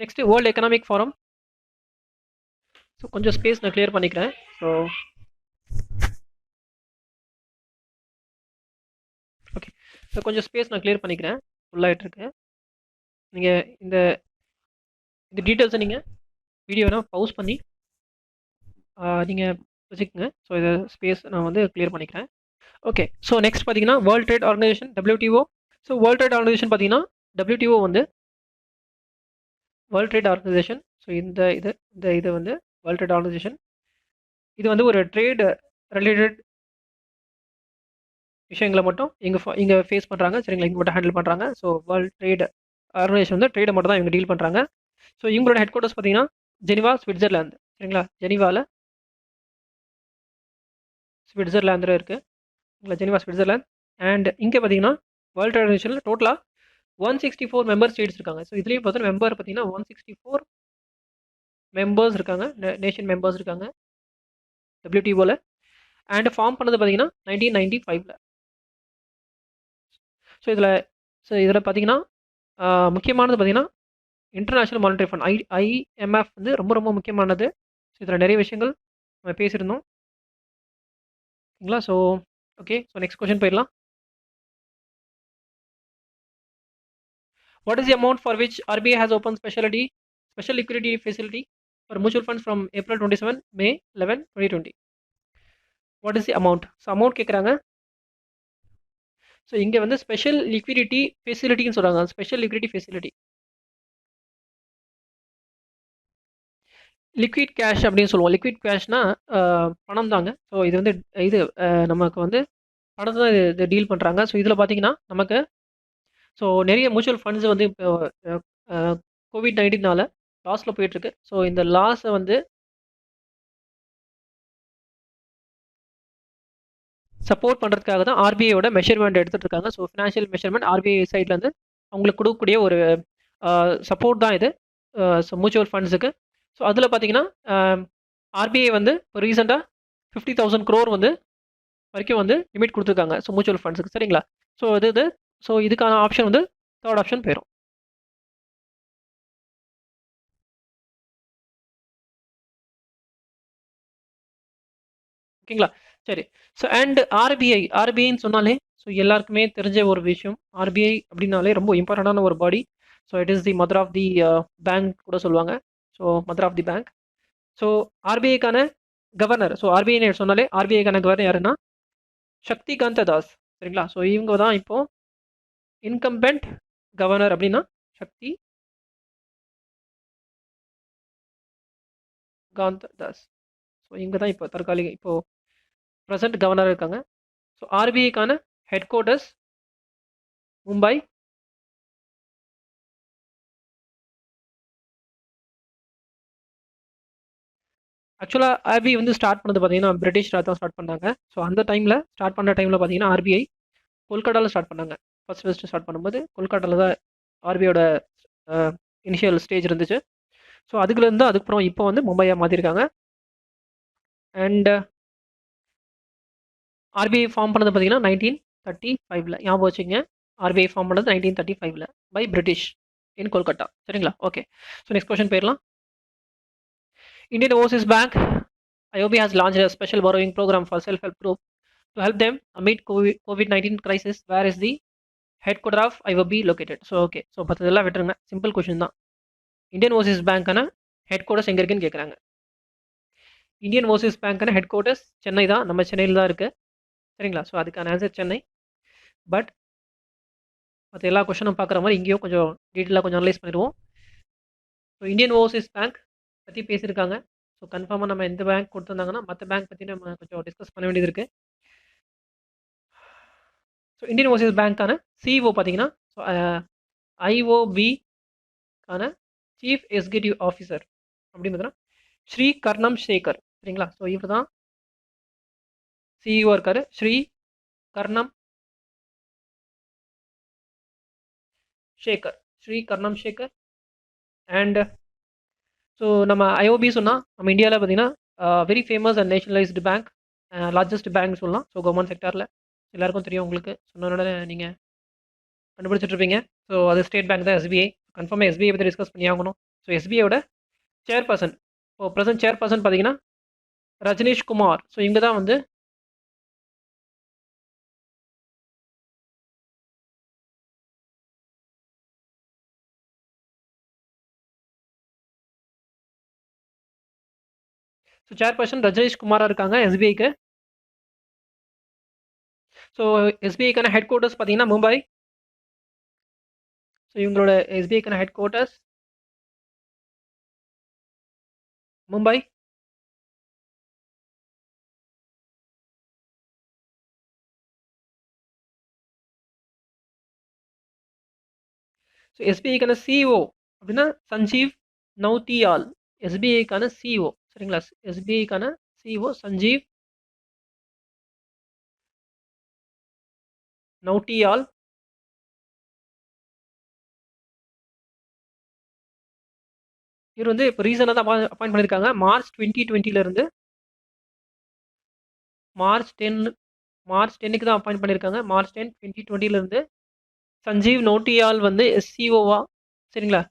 next world economic forum. So கொஞ்சம் ஸ்பேஸ் நான் கிளியர் பண்ணிக்கிறேன். So okay. ஸோ கொஞ்சம் ஸ்பேஸ் நான் கிளியர் பண்ணிக்கிறேன். ஃபுல்லாகிட்டு இருக்கு. நீங்கள் இந்த டீட்டெயில்ஸை நீங்கள் வீடியோனா பவுஸ் பண்ணி நீங்கள் வச்சுக்கோங்க. ஸோ இதை ஸ்பேஸ் நான் வந்து கிளியர் பண்ணிக்கிறேன். ஓகே. ஸோ நெக்ஸ்ட் பார்த்தீங்கன்னா world trade organisation WTO. So world trade organisation பார்த்தீங்கன்னா WTO வந்து வேர்ல்ட் ட்ரேட் ஆர்கனைசேஷன். ஸோ இது வந்து வேர்ல்ட் ட்ரேட் ஆர்கனைசேஷன். இது வந்து ஒரு ட்ரேட் ரிலேட்டட் விஷயங்களை மட்டும் இங்கே ஃபேஸ் பண்ணுறாங்க. சரிங்களா? இங்கே மட்டும் ஹேண்டில் பண்ணுறாங்க. ஸோ வேர்ல்ட் ட்ரேட் ஆர்கனைசேஷன் வந்து ட்ரேடை மட்டும் தான் இவங்க டீல் பண்ணுறாங்க. ஸோ இவங்களோட ஹெட் குவார்ட்டர்ஸ் பார்த்தீங்கன்னா ஜெனிவா ஸ்விட்சர்லாந்து. சரிங்களா? ஸ்விட்சர்லாந்தில் இருக்குது. Geneva Switzerland. அண்ட் இங்கே பார்த்தீங்கன்னா வேர்ல்ட் ட்ரேட் ஆர்கனைசேஷனில் டோட்டலாக 164 மெம்பர் ஸ்டேட்ஸ் இருக்காங்க. ஸோ இதுலேயும் பார்த்தீங்கன்னா மெம்பர் பார்த்தீங்கன்னா 164 மெம்பர்ஸ் இருக்காங்க. நேஷன் மெம்பர்ஸ் இருக்காங்க WTOவில். அண்ட் ஃபார்ம் பண்ணது பார்த்தீங்கன்னா 1995ல். ஸோ இதில் பார்த்தீங்கன்னா முக்கியமானது பார்த்தீங்கன்னா இன்டர்நேஷனல் மானிட்டரி ஃபண்ட் IMF வந்து ரொம்ப ரொம்ப முக்கியமானது. ஸோ இதில் நிறைய விஷயங்கள் நம்ம பேசியிருந்தோம். ஓகேங்களா? So okay. So next question போயிடலாம். What is the amount for which RBI has opened special liquidity facility for mutual funds from April 27, May 11, 2020? What is the amount? So amount கேட்குறாங்க. ஸோ இங்கே வந்து ஸ்பெஷல் லிக்விடிட்டி ஃபெசிலிட்டின்னு சொல்கிறாங்க. Special liquidity facility liquid cash அப்படின்னு சொல்லுவோம். Liquid கேஷ்னா பணம் தாங்க. So இது வந்து இது நமக்கு வந்து பணத்தை தான் இது டீல் பண்ணுறாங்க. ஸோ இதில் பார்த்தீங்கன்னா நமக்கு ஸோ நிறைய மியூச்சுவல் ஃபண்ட்ஸ் வந்து இப்போ COVID-19னால லாஸில் போயிட்டுருக்கு. ஸோ இந்த லாஸை வந்து சப்போர்ட் பண்ணுறதுக்காக தான் ஆர்பிஐயோட மெஷர்மெண்ட் எடுத்துகிட்டு இருக்காங்க. ஸோ ஃபினான்ஷியல் மெஷர்மெண்ட் ஆர்பிஐ சைட்லேருந்து அவங்களுக்கு கொடுக்கக்கூடிய ஒரு சப்போர்ட் தான் இது. So mutual ஃபண்ட்ஸுக்கு. ஸோ அதில் பார்த்தீங்கன்னா ஆர்பிஐ வந்து இப்போ ரீசெண்டாக 50,000 crore வந்து வரைக்கும் வந்து லிமிட் கொடுத்துருக்காங்க. ஸோ மியூச்சுவல் ஃபண்ட்ஸுக்கு. சரிங்களா? ஸோ ஸோ இதுக்கான ஆப்ஷன் வந்து தேர்ட் ஆப்ஷன் போயிடும். ஓகேங்களா? சரி. ஸோ அண்ட் ஆர்பிஐன்னு சொன்னாலே ஸோ எல்லாருக்குமே தெரிஞ்ச ஒரு விஷயம். ஆர்பிஐ அப்படின்னாலே ரொம்ப இம்பார்ட்டண்டான ஒரு body. So it is the mother of the bank கூட சொல்லுவாங்க. So mother of the bank. So ஆர்பிஐக்கான கவர்னர். ஸோ ஆர்பிஐ சொன்னாலே ஆர்பிஐக்கான கவர்னர் யாருன்னா சக்திகாந்த தாஸ். சரிங்களா? ஸோ இவங்க தான் இப்போ இன்கம்பென்ட் கவர்னர் அப்படின்னா சக்தி காந்த் தாஸ். ஸோ இவங்க தான் இப்போ தற்காலிக இப்போ ப்ரெசென்ட் கவர்னர் இருக்காங்க. ஸோ ஆர்பிஐக்கான ஹெட் குவார்ட்டர்ஸ் மும்பை. ஆக்சுவலாக ஆர்பிஐ வந்து ஸ்டார்ட் பண்ணது பார்த்தீங்கன்னா பிரிட்டிஷ் ராஜ் தான் ஸ்டார்ட் பண்ணாங்க. ஸோ அந்த டைமில் ஸ்டார்ட் பண்ண டைமில் பார்த்தீங்கன்னா ஆர்பிஐ கொல்கட்டாவில் ஸ்டார்ட் பண்ணாங்க. ஃபஸ்ட்டு ஸ்டார்ட் பண்ணும்போது கொல்கட்டாவில் தான் ஆர்பிஐயோட இனிஷியல் ஸ்டேஜ் இருந்துச்சு. ஸோ அதுக்குலேருந்து அதுக்கப்புறம் இப்போ வந்து மும்பையாக மாற்றிருக்காங்க. அண்ட் ஆர்பிஐ ஃபார்ம் பண்ணது பார்த்தீங்கன்னா 1935 ஞாபகம் வச்சுங்க. ஆர்பிஐ ஃபார்ம் பண்ணது 1935 பை பிரிட்டிஷ் இன் கொல்கட்டா. சரிங்களா? ஓகே. ஸோ நெக்ஸ்ட் கொஸ்டின் போயிடலாம். Indian Overseas bank IOB has launched a special borrowing program for self-help group to help them amid COVID-19 crisis. Where is the headquarter of IOB located? So okay. So பத்ததெல்லாம் விட்டுருங்க. Simple question தான். Indian overseas பேங்க்கான headquarters எங்கே இருக்குன்னு கேட்குறாங்க. Indian overseas பேங்க்கான headquarters Chennai தான். நம்ம சென்னையில் தான் இருக்குது. சரிங்களா? ஸோ அதுக்கான ஆன்சர் சென்னை. பட் மற்ற எல்லா கொஷனும் பார்க்குற மாதிரி இங்கேயும் கொஞ்சம் டீட்டெயிலாக கொஞ்சம் அனலைஸ் பண்ணிடுவோம். ஸோ இந்தியன் ஓவர்சீஸ் பேங்க் பற்றி பேசியிருக்காங்க. ஸோ கன்ஃபார்மாக நம்ம எந்த பேங்க் கொடுத்துருந்தாங்கன்னா மற்ற பேங்க் பற்றி நம்ம கொஞ்சம் டிஸ்கஸ் பண்ண வேண்டியது இருக்குது. ஸோ இந்தியன் ஓவர்சீஸ் பேங்க்கான சிஇஓ பார்த்தீங்கன்னா ஸோ ஐஓபிக்கான சீஃப் எக்ஸிக்யூட்டிவ் ஆஃபீஸர் அப்படின்னு பார்த்தீங்கன்னா ஸ்ரீ கர்ணம் சேகர். சரிங்களா? ஸோ இவர் தான் சிஇஓ இருக்கார். ஸ்ரீ கர்ணம் சேகர். ஸ்ரீ கர்ணம் சேகர். அண்ட் ஸோ நம்ம ஐஓபி சொன்னால் நம்ம இந்தியாவில் பார்த்தீங்கன்னா very famous and nationalised bank, largest bank சொல்லலாம். ஸோ கவர்மெண்ட் செக்டாரில் எல்லாருக்கும் தெரியும். உங்களுக்கு சொன்னோட நீங்கள் கண்டுபிடிச்சிட்ருப்பீங்க. ஸோ அது ஸ்டேட் பேங்க் தான், எஸ்பிஐ. கன்ஃபார்மாக எஸ்பிஐ பற்றி டிஸ்கஸ் பண்ணி ஆகணும். ஸோ எஸ்பிஐயோட சேர்பர்சன், இப்போ ப்ரெசன்ட் சேர்பர்சன் பார்த்தீங்கன்னா ரஜினிஷ் குமார். ஸோ இவங்க தான் வந்து ஸோ சேர்பர்சன் ரஜினிஷ் குமாராக இருக்காங்க எஸ்பிஐக்கு. ஸோ எஸ்பிஐக்கான ஹெட் குவார்ட்டர்ஸ் பார்த்தீங்கன்னா மும்பை. ஸோ இவங்களோட எஸ்பிஐக்கான ஹெட் குவார்ட்டர்ஸ் மும்பை. ஸோ எஸ்பிஐக்கான சிஇஓ அப்படின்னா சஞ்சீவ் நௌத்தியால். எஸ்பிஐக்கான சிஇஓ. சரிங்களா? எஸ்பிஐக்கான சிஇஓ சஞ்சீவ் நௌட்டியால். இவர் வந்து இப்போ ரீசனாக தான் அப்பாயிண்ட் பண்ணியிருக்காங்க. மார்ச் 2020 மார்ச் 10க்கு தான் அப்பாயிண்ட் பண்ணியிருக்காங்க. மார்ச் 10, 2020 சஞ்சீவ் நோட்டியால் வந்து எஸ்சிஓவா. சரிங்களா?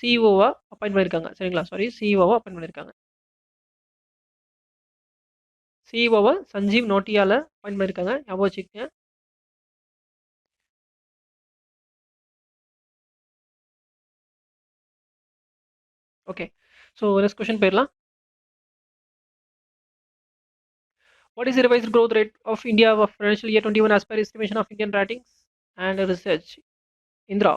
சிஓவா அப்பாயிண்ட் பண்ணியிருக்காங்க. சரிங்களா? சாரி, சிஇஓவா அப்பாயிண்ட் பண்ணியிருக்காங்க. சிஇஓவா சஞ்சீவ் நோட்டியால அப்பாயிண்ட் பண்ணியிருக்காங்க. ஞாபகம் வச்சுக்கோங்க. ஓகே. ஸோ நெக்ஸ்ட் கொஸ்டின் போயிடலாம். What is the revised growth rate of India of financial year 21 as per estimation of Indian ratings and research? Indira.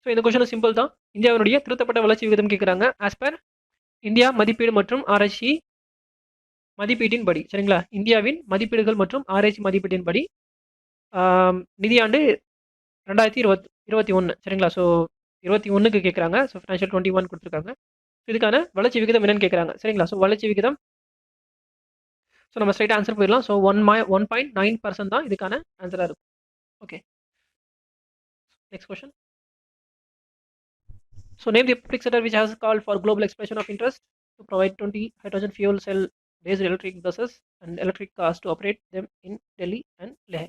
So இந்த கொஸ்டின் சிம்பிள் தான். இந்தியாவினுடைய திருத்தப்பட்ட வளர்ச்சி விகிதம் கேட்குறாங்க. ஆஸ் பர் இந்தியா மதிப்பீடு மற்றும் ஆராய்ச்சி மதிப்பீட்டின் படி. சரிங்களா? இந்தியாவின் மதிப்பீடுகள் மற்றும் ஆராய்ச்சி மதிப்பீட்டின் படி நிதியாண்டு 2021. சரிங்களா? ஸோ 21க்கு கேட்குறாங்க. ஸோ ஃபினான்ஷியல் 21 கொடுத்துருக்காங்க. இதுக்கான வளர்ச்சி விகிதம் என்னன்னு கேட்குறாங்க. சரிங்களா? ஸோ வளர்ச்சி விகிதம் ஸோ நம்ம ஸ்ட்ரைட் ஆன்சர் போயிடலாம். ஸோ 1.9% தான் இதுக்கான ஆன்சராக இருக்கும். Okay. Next question. So name the public sector which has called for global expression of interest to provide 20 hydrogen fuel cell based electric buses and electric cars to operate them in Delhi and Leh.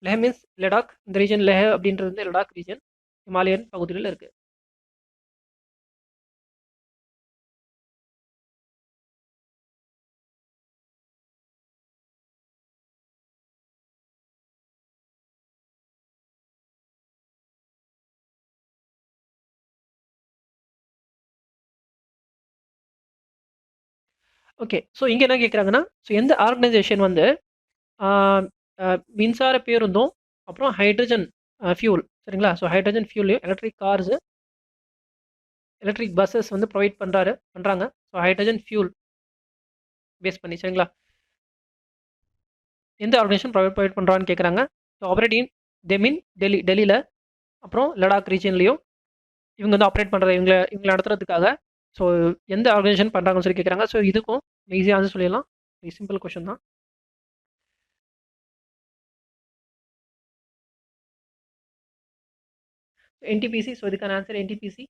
Leh means Ladakh. இந்த region லெஹ் அப்படின்றது வந்து Ladakh region, Himalayan பகுதியில் இருக்குது. Okay. So இங்கே என்ன கேட்குறாங்கன்னா, so எந்த organisation வந்து மின்சார பேருந்தும் அப்புறம் ஹைட்ரஜன் ஃபியூல். சரிங்களா? So hydrogen fuel electric cars electric buses வந்து ப்ரொவைட் பண்ணுறாங்க. ஸோ ஹைட்ரஜன் ஃபியூல் பேஸ் பண்ணி சரிங்களா. எந்த ஆர்கனைசேஷன் ப்ரொவைட் பண்ணுறான்னு கேட்குறாங்க. ஸோ ஆப்ரேட்டிங் தெமின் டெல்லியில் அப்புறம் லடாக் ரீஜன்லேயும் இவங்க வந்து ஆப்ரேட் பண்ணுற இவங்களை நடத்துறதுக்காக. ஸோ எந்த ஆர்கனைசேஷன் பண்ணுறாங்கன்னு சொல்லி கேட்குறாங்க. ஸோ இதுக்கும் ஈஸியாக ஆன்சர் சொல்லிடலாம். சிம்பிள் கொஷின் தான். என்டிபிசி. ஸோ இதுக்கான ஆன்சர் என்டிபிசி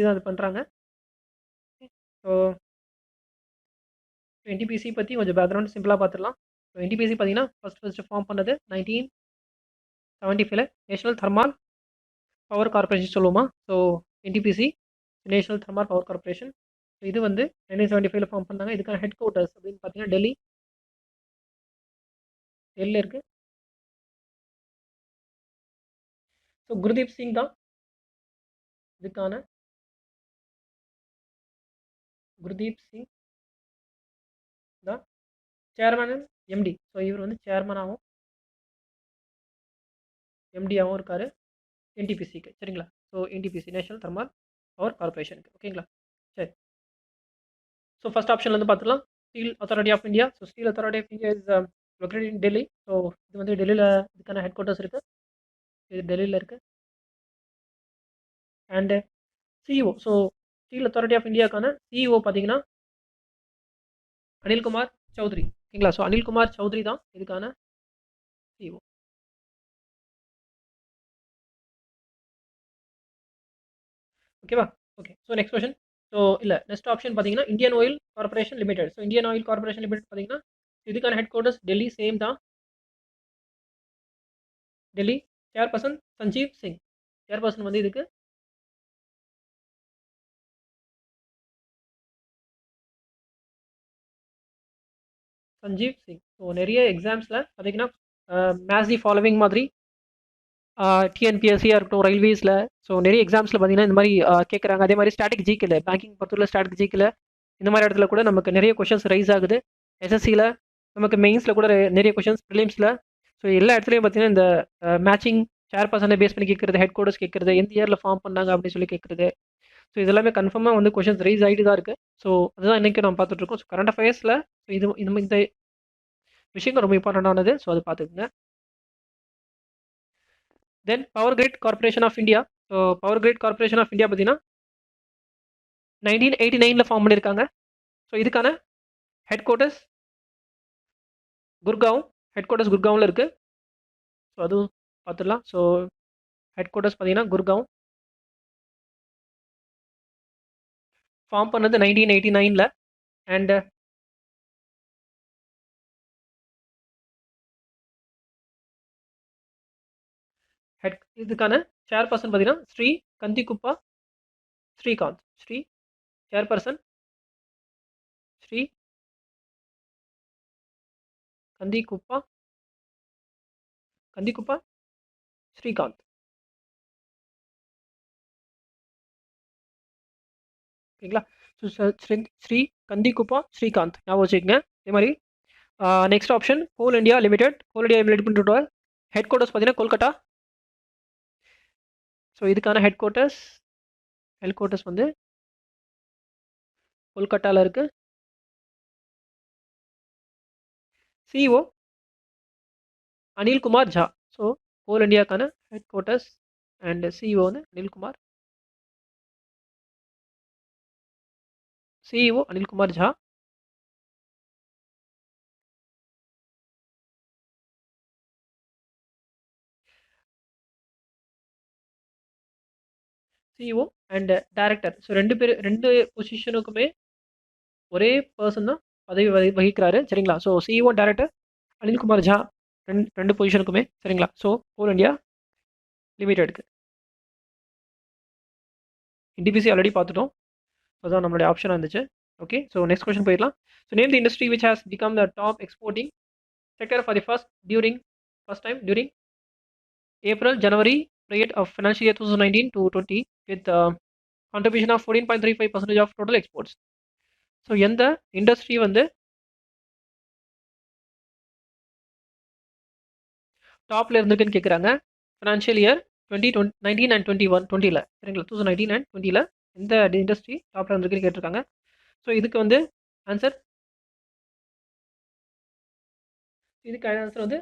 தான் அது பண்ணுறாங்க. ஸோ என்டிபிசி பற்றி கொஞ்சம் பேக்ரவுண்ட் சிம்பிளாக பார்த்துடலாம். ஸோ என்டிபிசி பார்த்தீங்கன்னா ஃபஸ்ட்டு ஃபார்ம் பண்ணது 1975 நேஷனல் தெர்மல் பவர் கார்பரேஷன் சொல்லுவோமா. So NTPC national thermal power corporation. இது வந்து 1975 ஃபார்ம் பண்ணாங்க. இதுக்கான ஹெட் குவார்ட்டர்ஸ் அப்படின்னு பார்த்தீங்கன்னா டெல்லியில் இருக்குது. ஸோ குர்தீப் சிங் தான் இதுக்கான தான் சேர்மன் அண்ட் எம்டி. ஸோ இவர் வந்து சேர்மனாகவும் எம்டியாகவும் இருக்கார் என்டிபிசிக்கு சரிங்களா. So NTPC national thermal power கார்பரேஷனுக்கு ஓகேங்களா. சரி. ஸோ ஃபர்ஸ்ட் ஆப்ஷன்லேருந்து பார்த்துக்கலாம். Steel authority of India. So steel authority of India is located in Delhi. So இது வந்து டெல்லியில் இதுக்கான ஹெட் குவார்ட்டர்ஸ் இருக்குது. இது டெல்லியில் இருக்குது. And CEO. So steel authority of இந்தியாவுக்கான சிஇஓ பார்த்தீங்கன்னா அனில்குமார் சௌத்ரி ஓகேங்களா. ஸோ அனில்குமார் சௌத்ரி தான் இதுக்கான சிஇஓ. ஓகேவா. Okay. So next question. So இல்லை நெக்ஸ்ட் ஆப்ஷன் பார்த்தீங்கன்னா Indian oil corporation limited. So Indian oil corporation limited பார்த்தீங்கன்னா இதுக்கான ஹெட் குவார்ட்டர்ஸ் டெல்லி சேம் தான். டெல்லி. சேர்பர்சன் சஞ்சீவ் சிங். சேர்பர்சன் வந்து இதுக்கு சஞ்சீவ் சிங். ஸோ நிறைய எக்ஸாம்ஸில் பார்த்தீங்கன்னா மேத்ஸ் தி ஃபாலோவிங் மாதிரி டிஎன்பிஎஸ்சியாக இருக்கட்டும், ரயில்வேஸில். ஸோ நிறைய எக்ஸாம்ஸில் பார்த்தீங்கன்னா இந்த மாதிரி கேட்குறாங்க. அதே மாதிரி ஸ்டாட்டிக் ஜிக்கில் பேங்கிங் பொறுத்தவரை ஸ்டாட்டிக் ஜிக்கில் இந்த மாதிரி இடத்துல கூட நமக்கு நிறைய கொஷின்ஸ் ரைஸ் ஆகுது. எஸ்எஸ்சியில் நமக்கு மெயின்ஸில் கூட நிறைய கொஷின்ஸ் ப்ரிலிம்ஸில். ஸோ எல்லா இடத்துலையும் பார்த்தீங்கன்னா இந்த மேட்சிங் சேர்பர்சனை பேஸ் பண்ணி கேட்குறது, ஹெட் குவார்ட்டர்ஸ் கேட்குறது, எந்த இயரில் ஃபார்ம் பண்ணாங்க அப்படின்னு சொல்லி கேட்குறது. ஸோ இதெல்லாமே கன்ஃபார்மாக வந்து கொஷின்ஸ் ரைஸ் ஆகிட்டு தான் இருக்குது. ஸோ அதுதான் இன்றைக்கி நம்ம பார்த்துட்ருக்கோம். ஸோ கரண்ட் அஃபேர்ஸில் ஸோ இந்த விஷயங்கள் ரொம்ப இம்பார்ட்டண்ட்டானது. ஸோ அதை பார்த்துக்குங்க. Then power grid corporation of India. So power grid corporation of India பார்த்தீங்கன்னா 1989 ஃபார்ம் பண்ணியிருக்காங்க. ஸோ இதுக்கான ஹெட் குவார்ட்டர்ஸ் குர்காவில் இருக்குது. ஸோ அதுவும் பார்த்துடலாம். ஸோ ஹெட் குவார்ட்டர்ஸ் பார்த்தீங்கன்னா குர்காவ். ஃபார்ம் பண்ணது 1989 அண்ட் இதுக்கான சேர்பர்சன் பார்த்தீங்கன்னா ஸ்ரீ கந்திகுப்பா ஸ்ரீகாந்த். சேர்பர்சன் ஸ்ரீ கந்திகுப்பா ஸ்ரீகாந்த் ஓகேங்களா. ஸோ ஸ்ரீ கந்திகுப்பா ஸ்ரீகாந்த் ஞாபகம் வச்சுக்கோங்க. அதே மாதிரி next option coal India limited. பண்ணிட்டு ஹெட் குவார்ட்டர்ஸ் பார்த்தீங்கன்னா கொல்கட்டா. ஸோ இதுக்கான ஹெட் குவார்ட்டர்ஸ் வந்து கொல்கட்டாவில் இருக்குது. CEO Anil Kumar Jha. So coal இந்தியாக்கான ஹெட் குவார்ட்டர்ஸ் அண்ட் சிஇஓ வந்து Anil Kumar Jha. CEO and director. So ரெண்டு பொசிஷனுக்குமே ஒரே பர்சன் தான் பதவி வகிக்கிறாரு சரிங்களா. So CEO director Anil Kumar Jha ரெண்டு பொசிஷனுக்குமே சரிங்களா. ஸோ கோல் இந்தியா லிமிடெடுக்கு. என்டிபிசி ஆல்ரெடி பார்த்துட்டோம். அதுதான் நம்மளுடைய ஆப்ஷனாக இருந்துச்சு. ஓகே. ஸோ நெக்ஸ்ட் கொஸ்டின் போயிடலாம். So name the industry which has become the top exporting sector for the first time during April-January period of financial year 2019 to 20 with contribution of 14.35% of total exports. So எந்த industry வந்து டாப்பில் இருந்துக்குன்னு கேட்குறாங்க. Financial year 2019 and 2020 சரிங்களா. 2019 and 2020 எந்த industry டாப்ல இருக்குன்னு கேட்டிருக்காங்க. So இதுக்கு வந்து ஆன்சர் இதுக்கான ஆன்சர் வந்து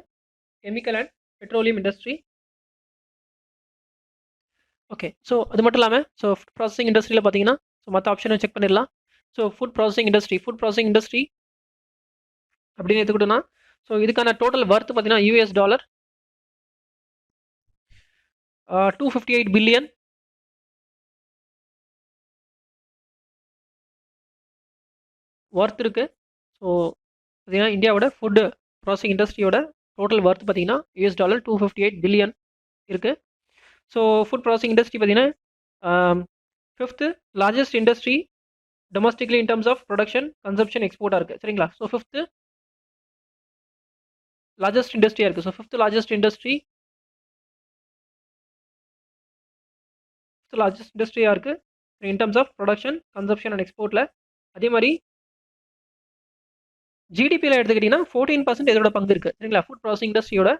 chemical and petroleum industry. Okay. So அது மட்டும் இல்லாமல் ஃபுட் ப்ராசஸிங் இண்டஸ்ட்ரியில் பார்த்தீங்கன்னா மற்ற ஆப்ஷனை செக் பண்ணிடலாம். ஃபுட் ப்ராசஸிங் இண்டஸ்ட்ரி அப்படின்னு எடுத்துக்கிட்டோம்னா இதுக்கான டோட்டல் வர்த் பார்த்தீங்கன்னா $258 பில்லியன் ஒர்த் இருக்கு. ஸோ பார்த்தீங்கன்னா இந்தியாவோட ஃபுட் ப்ராசஸிங் இண்டஸ்ட்ரியோட டோட்டல் ஒர்த் பார்த்தீங்கன்னா $258 பில்லியன் இருக்கு. ஸோ ஃபுட் ப்ராசஸிங் இண்டஸ்ட்ரி பார்த்தீங்கன்னா fifth largest industry domestically in terms of production consumption எக்ஸ்போர்ட்டாக இருக்குது. சரிங்களா? ஸோ ஃபிஃப்த்து லார்ஜஸ்ட் இண்டஸ்ட்ரியாக இருக்குது. ஃபிஃப்த் லார்ஜஸ்ட் இண்டஸ்ட்ரியாக இருக்குது in terms of production consumption and எக்ஸ்போர்ட்டில். அதே மாதிரி ஜிடிபியில் எடுத்துக்கிட்டிங்கன்னா 14% இதோட பங்கு இருக்குது. சரிங்களா? ஃபுட் ப்ராசஸிங் இண்டஸ்ட்ரியோட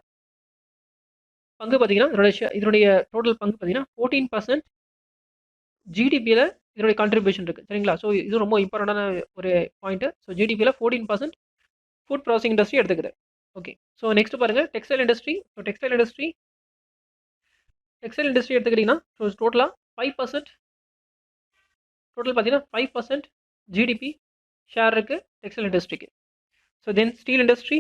பங்கு பார்த்தீங்கன்னா இதனுடைய டோட்டல் பங்கு பார்த்தீங்கன்னா 14% ஜிடிபியில் இதனுடைய கான்ட்ரிபியூஷன் இருக்குது. சரிங்களா? ஸோ இது ரொம்ப இம்பார்ட்டண்டான ஒரு பாயிண்ட்டு. ஸோ ஜிடிபியில் 14% ஃபுட் ப்ராசஸிங் இண்டஸ்ட்ரி எடுத்துக்குது. ஓகே. ஸோ நெக்ஸ்ட் பாருங்கள் டெக்ஸ்டைல் இண்டஸ்ட்ரி. டெக்ஸ்டைல் இண்டஸ்ட்ரி எடுத்துக்கிட்டிங்கன்னா டோட்டலாக 5% பார்த்தீங்கன்னா 5% ஜிடிபி ஷேர் இருக்குது டெக்ஸ்டைல் இண்டஸ்ட்ரிக்கு. So then steel industry.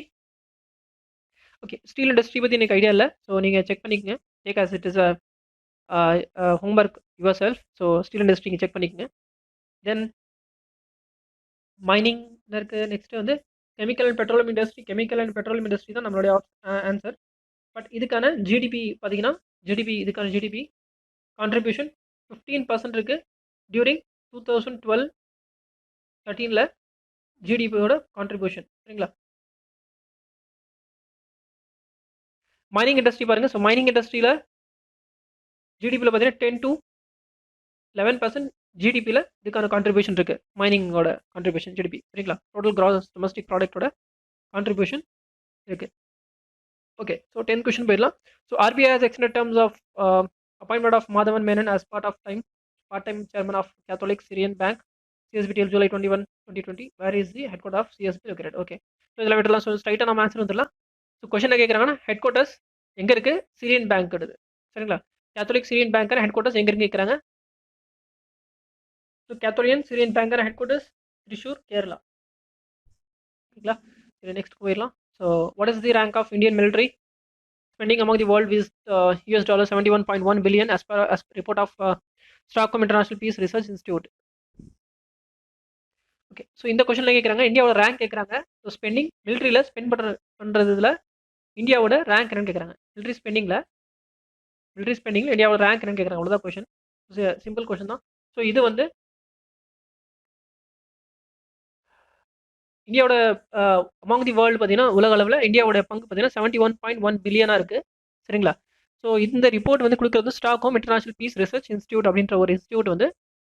Okay. Steel industry பற்றி எனக்கு ஐடியா இல்லை. ஸோ நீங்கள் செக் பண்ணிக்கங்க. Take as it is homework yourself. So steel industry நீங்கள் செக் பண்ணிக்கங்க. தென் மைனிங் இருக்குது. நெக்ஸ்ட்டு வந்து கெமிக்கல் அண்ட் பெட்ரோலியம் இண்டஸ்ட்ரி தான் நம்மளுடைய ஆன்சர். பட் இதுக்கான ஜிடிபி பார்த்தீங்கன்னா இதுக்கான ஜிடிபி கான்ட்ரிபியூஷன் 15% இருக்குது டியூரிங் 2012-13 ஜிடிபியோட கான்ட்ரிபியூஷன். சரிங்களா? மைனிங் இண்டஸ்ட்ரி பாருங்கள். ஸோ மைனிங் இண்டஸ்ட்ரியில் ஜிடிபியில் பார்த்தீங்கன்னா 10 to 11% ஜிடிபியில் இதுக்கான கான்ட்ரிபியூஷன் இருக்குது. மைனிங்கோட கான்ட்ரிபியூஷன் ஜிடிபி. சரிங்களா? டோட்டல் கிராஸ் டொமஸ்டிக் ப்ராடக்டோட கான்ட்ரிபியூஷன் இருக்குது. ஓகே. ஸோ 10th கொஸ்டின் போயிடலாம். So RBI has extended terms of appointment of Madhavan Menon as part-time chairman of Catholic Syrian Bank CSB till July 21, 2020. Where is the headquarters of CSB located? Okay. So இதில் விட்டுலாம். So ஸ்ட்ரைட்டாக நம்ம answer வந்துடலாம். So question கேட்குறாங்கன்னா headquarters எங்கே இருக்குது? Syrian bank இருக்குது. சரிங்களா? கேத்தோலிக் சிரியன் பேங்க்கான ஹெட் குவார்ட்டர்ஸ் எங்கே இருக்கு கேட்குறாங்க. ஸோ கேத்தோலியன் சிரியன் பேங்க்கான ஹெட் குவார்ட்டர்ஸ் திரிஷூர், கேரளா. ஓகேங்களா? சரி, நெக்ஸ்ட் போயிடலாம். So what is the rank of Indian military spending among the world with $71.1 billion as per report of Stockholm International Peace Research Institute. Okay. So இந்த கொஸ்டின்ல கேட்குறாங்க இந்தியாவோட rank கேட்குறாங்க. So spending மிலிட்ரியில் spend பண்ணுறதுல இந்தியாவோட ரேங்க் என்னன்னு கேட்குறாங்க. மிலிட்ரி ஸ்பெண்டிங்கில் இந்தியாவோட ரேங்க் என்னன்னு கேட்குறாங்க. அவ்வளோதான் கொஸ்டின். சிம்பிள் கொஸ்டின் தான். ஸோ இது வந்து இந்தியாவோட அமாங் தி வேர்ல்டு பார்த்தீங்கன்னா உலக அளவில் இந்தியாவோட பங்கு பார்த்தீங்கன்னா 71.1 பில்லியனாக இருக்குது. சரிங்களா? ஸோ இந்த ரிப்போர்ட் வந்து கொடுக்குறது Stockholm international peace research institute அப்படின்ற ஒரு இன்ஸ்டியூட் வந்து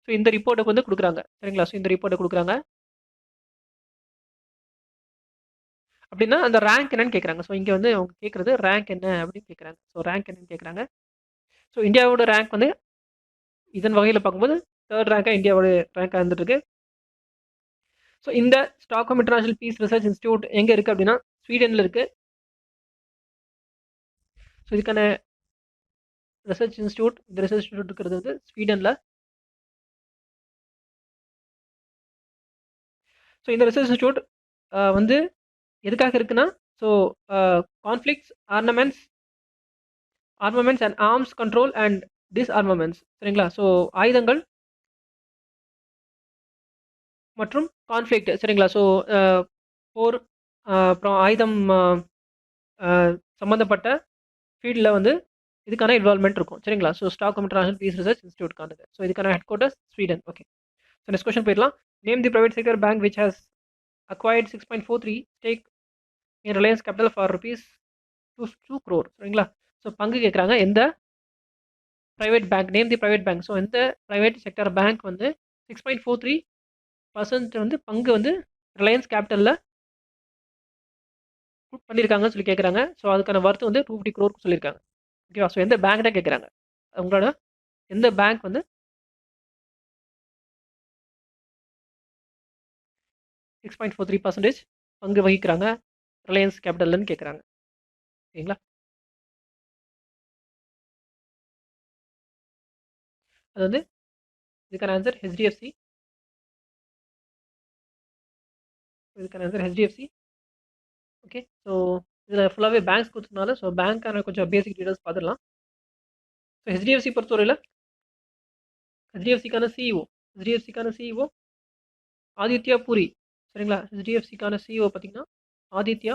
இந்த ரிப்போர்ட்டுக்கு வந்து கொடுக்குறாங்க. சரிங்களா? ஸோ இந்த ரிப்போர்ட்டை கொடுக்குறாங்க அப்படின்னா அந்த ரேங்க் என்னன்னு கேட்குறாங்க. ஸோ இங்கே வந்து அவங்க கேட்குறது ரேங்க் என்ன அப்படின்னு கேட்குறாங்க. ஸோ ரேங்க் என்னன்னு கேட்குறாங்க. ஸோ இந்தியாவோட ரேங்க் வந்து இதன் வகையில் பார்க்கும்போது 3rd ரேங்காக இந்தியாவோட ரேங்காக இருந்துட்டு இருக்கு. ஸோ இந்த Stockholm international peace research institute எங்கே இருக்குது அப்படின்னா ஸ்வீடனில் இருக்குது. ஸோ இதுக்கான ரிசர்ச் இன்ஸ்டியூட் இருக்கிறது வந்து ஸ்வீடனில். ஸோ இந்த ரிசர்ச் இன்ஸ்டியூட் வந்து எதுக்காக இருக்குன்னா conflicts armaments and arms control and disarmaments. சரிங்களா? ஸோ ஆயுதங்கள் மற்றும் கான்ஃப்ளிக்ட். சரிங்களா? ஸோ போர் அப்புறம் ஆயுதம் சம்மந்தப்பட்ட ஃபீல்டில் வந்து இதுக்கான இன்வால்மெண்ட் இருக்கும். சரிங்களா? So Stockholm international peace research இன்ஸ்டியூட்கானது. ஸோ இதுக்கான headquarters Sweden. Okay. So next question போயிடலாம். Name the private sector bank which has acquired 6.43 stake in Reliance Capital for rupees 2 crore. சரிங்களா? ஸோ பங்கு கேட்குறாங்க. எந்த ப்ரைவேட் பேங்க்? நேம் தி private bank. So எந்த private sector bank வந்து 6.43% வந்து பங்கு வந்து ரிலையன்ஸ் கேபிட்டலில் பண்ணியிருக்காங்கன்னு சொல்லி கேட்குறாங்க. ஸோ அதுக்கான வர்த்து வந்து 250 crore சொல்லியிருக்காங்க. ஓகேவா? ஸோ எந்த பேங்க் தான் கேட்குறாங்க. உங்களோட எந்த பேங்க் வந்து 6.43% பங்கு வகிக்கிறாங்க ரிலையன்ஸ் கேபிட்டல்னு கேட்குறாங்க. ஓகேங்களா? அது வந்து இதுக்கான ஆன்சர் ஹெச்டிஎஃப்சி. இதுக்கான ஆன்சர் ஹெச்டிஎஃப்சி. ஓகே. ஸோ இதில் ஃபுல்லாகவே பேங்க்ஸ் கொடுத்ததுனால ஸோ பேங்க்கான கொஞ்சம் பேசிக் டீடைல்ஸ் பார்த்துடலாம். ஸோ ஹெச்டிஎஃப்சி பொறுத்தவரையில் ஹெச்டிஎஃப்சிக்கான சிஇஓ ஆதித்யா பூரி. சரிங்களா? ஹெச்டிஎஃப்சிக்கான சிஇஓ பார்த்தீங்கன்னா ஆதித்யா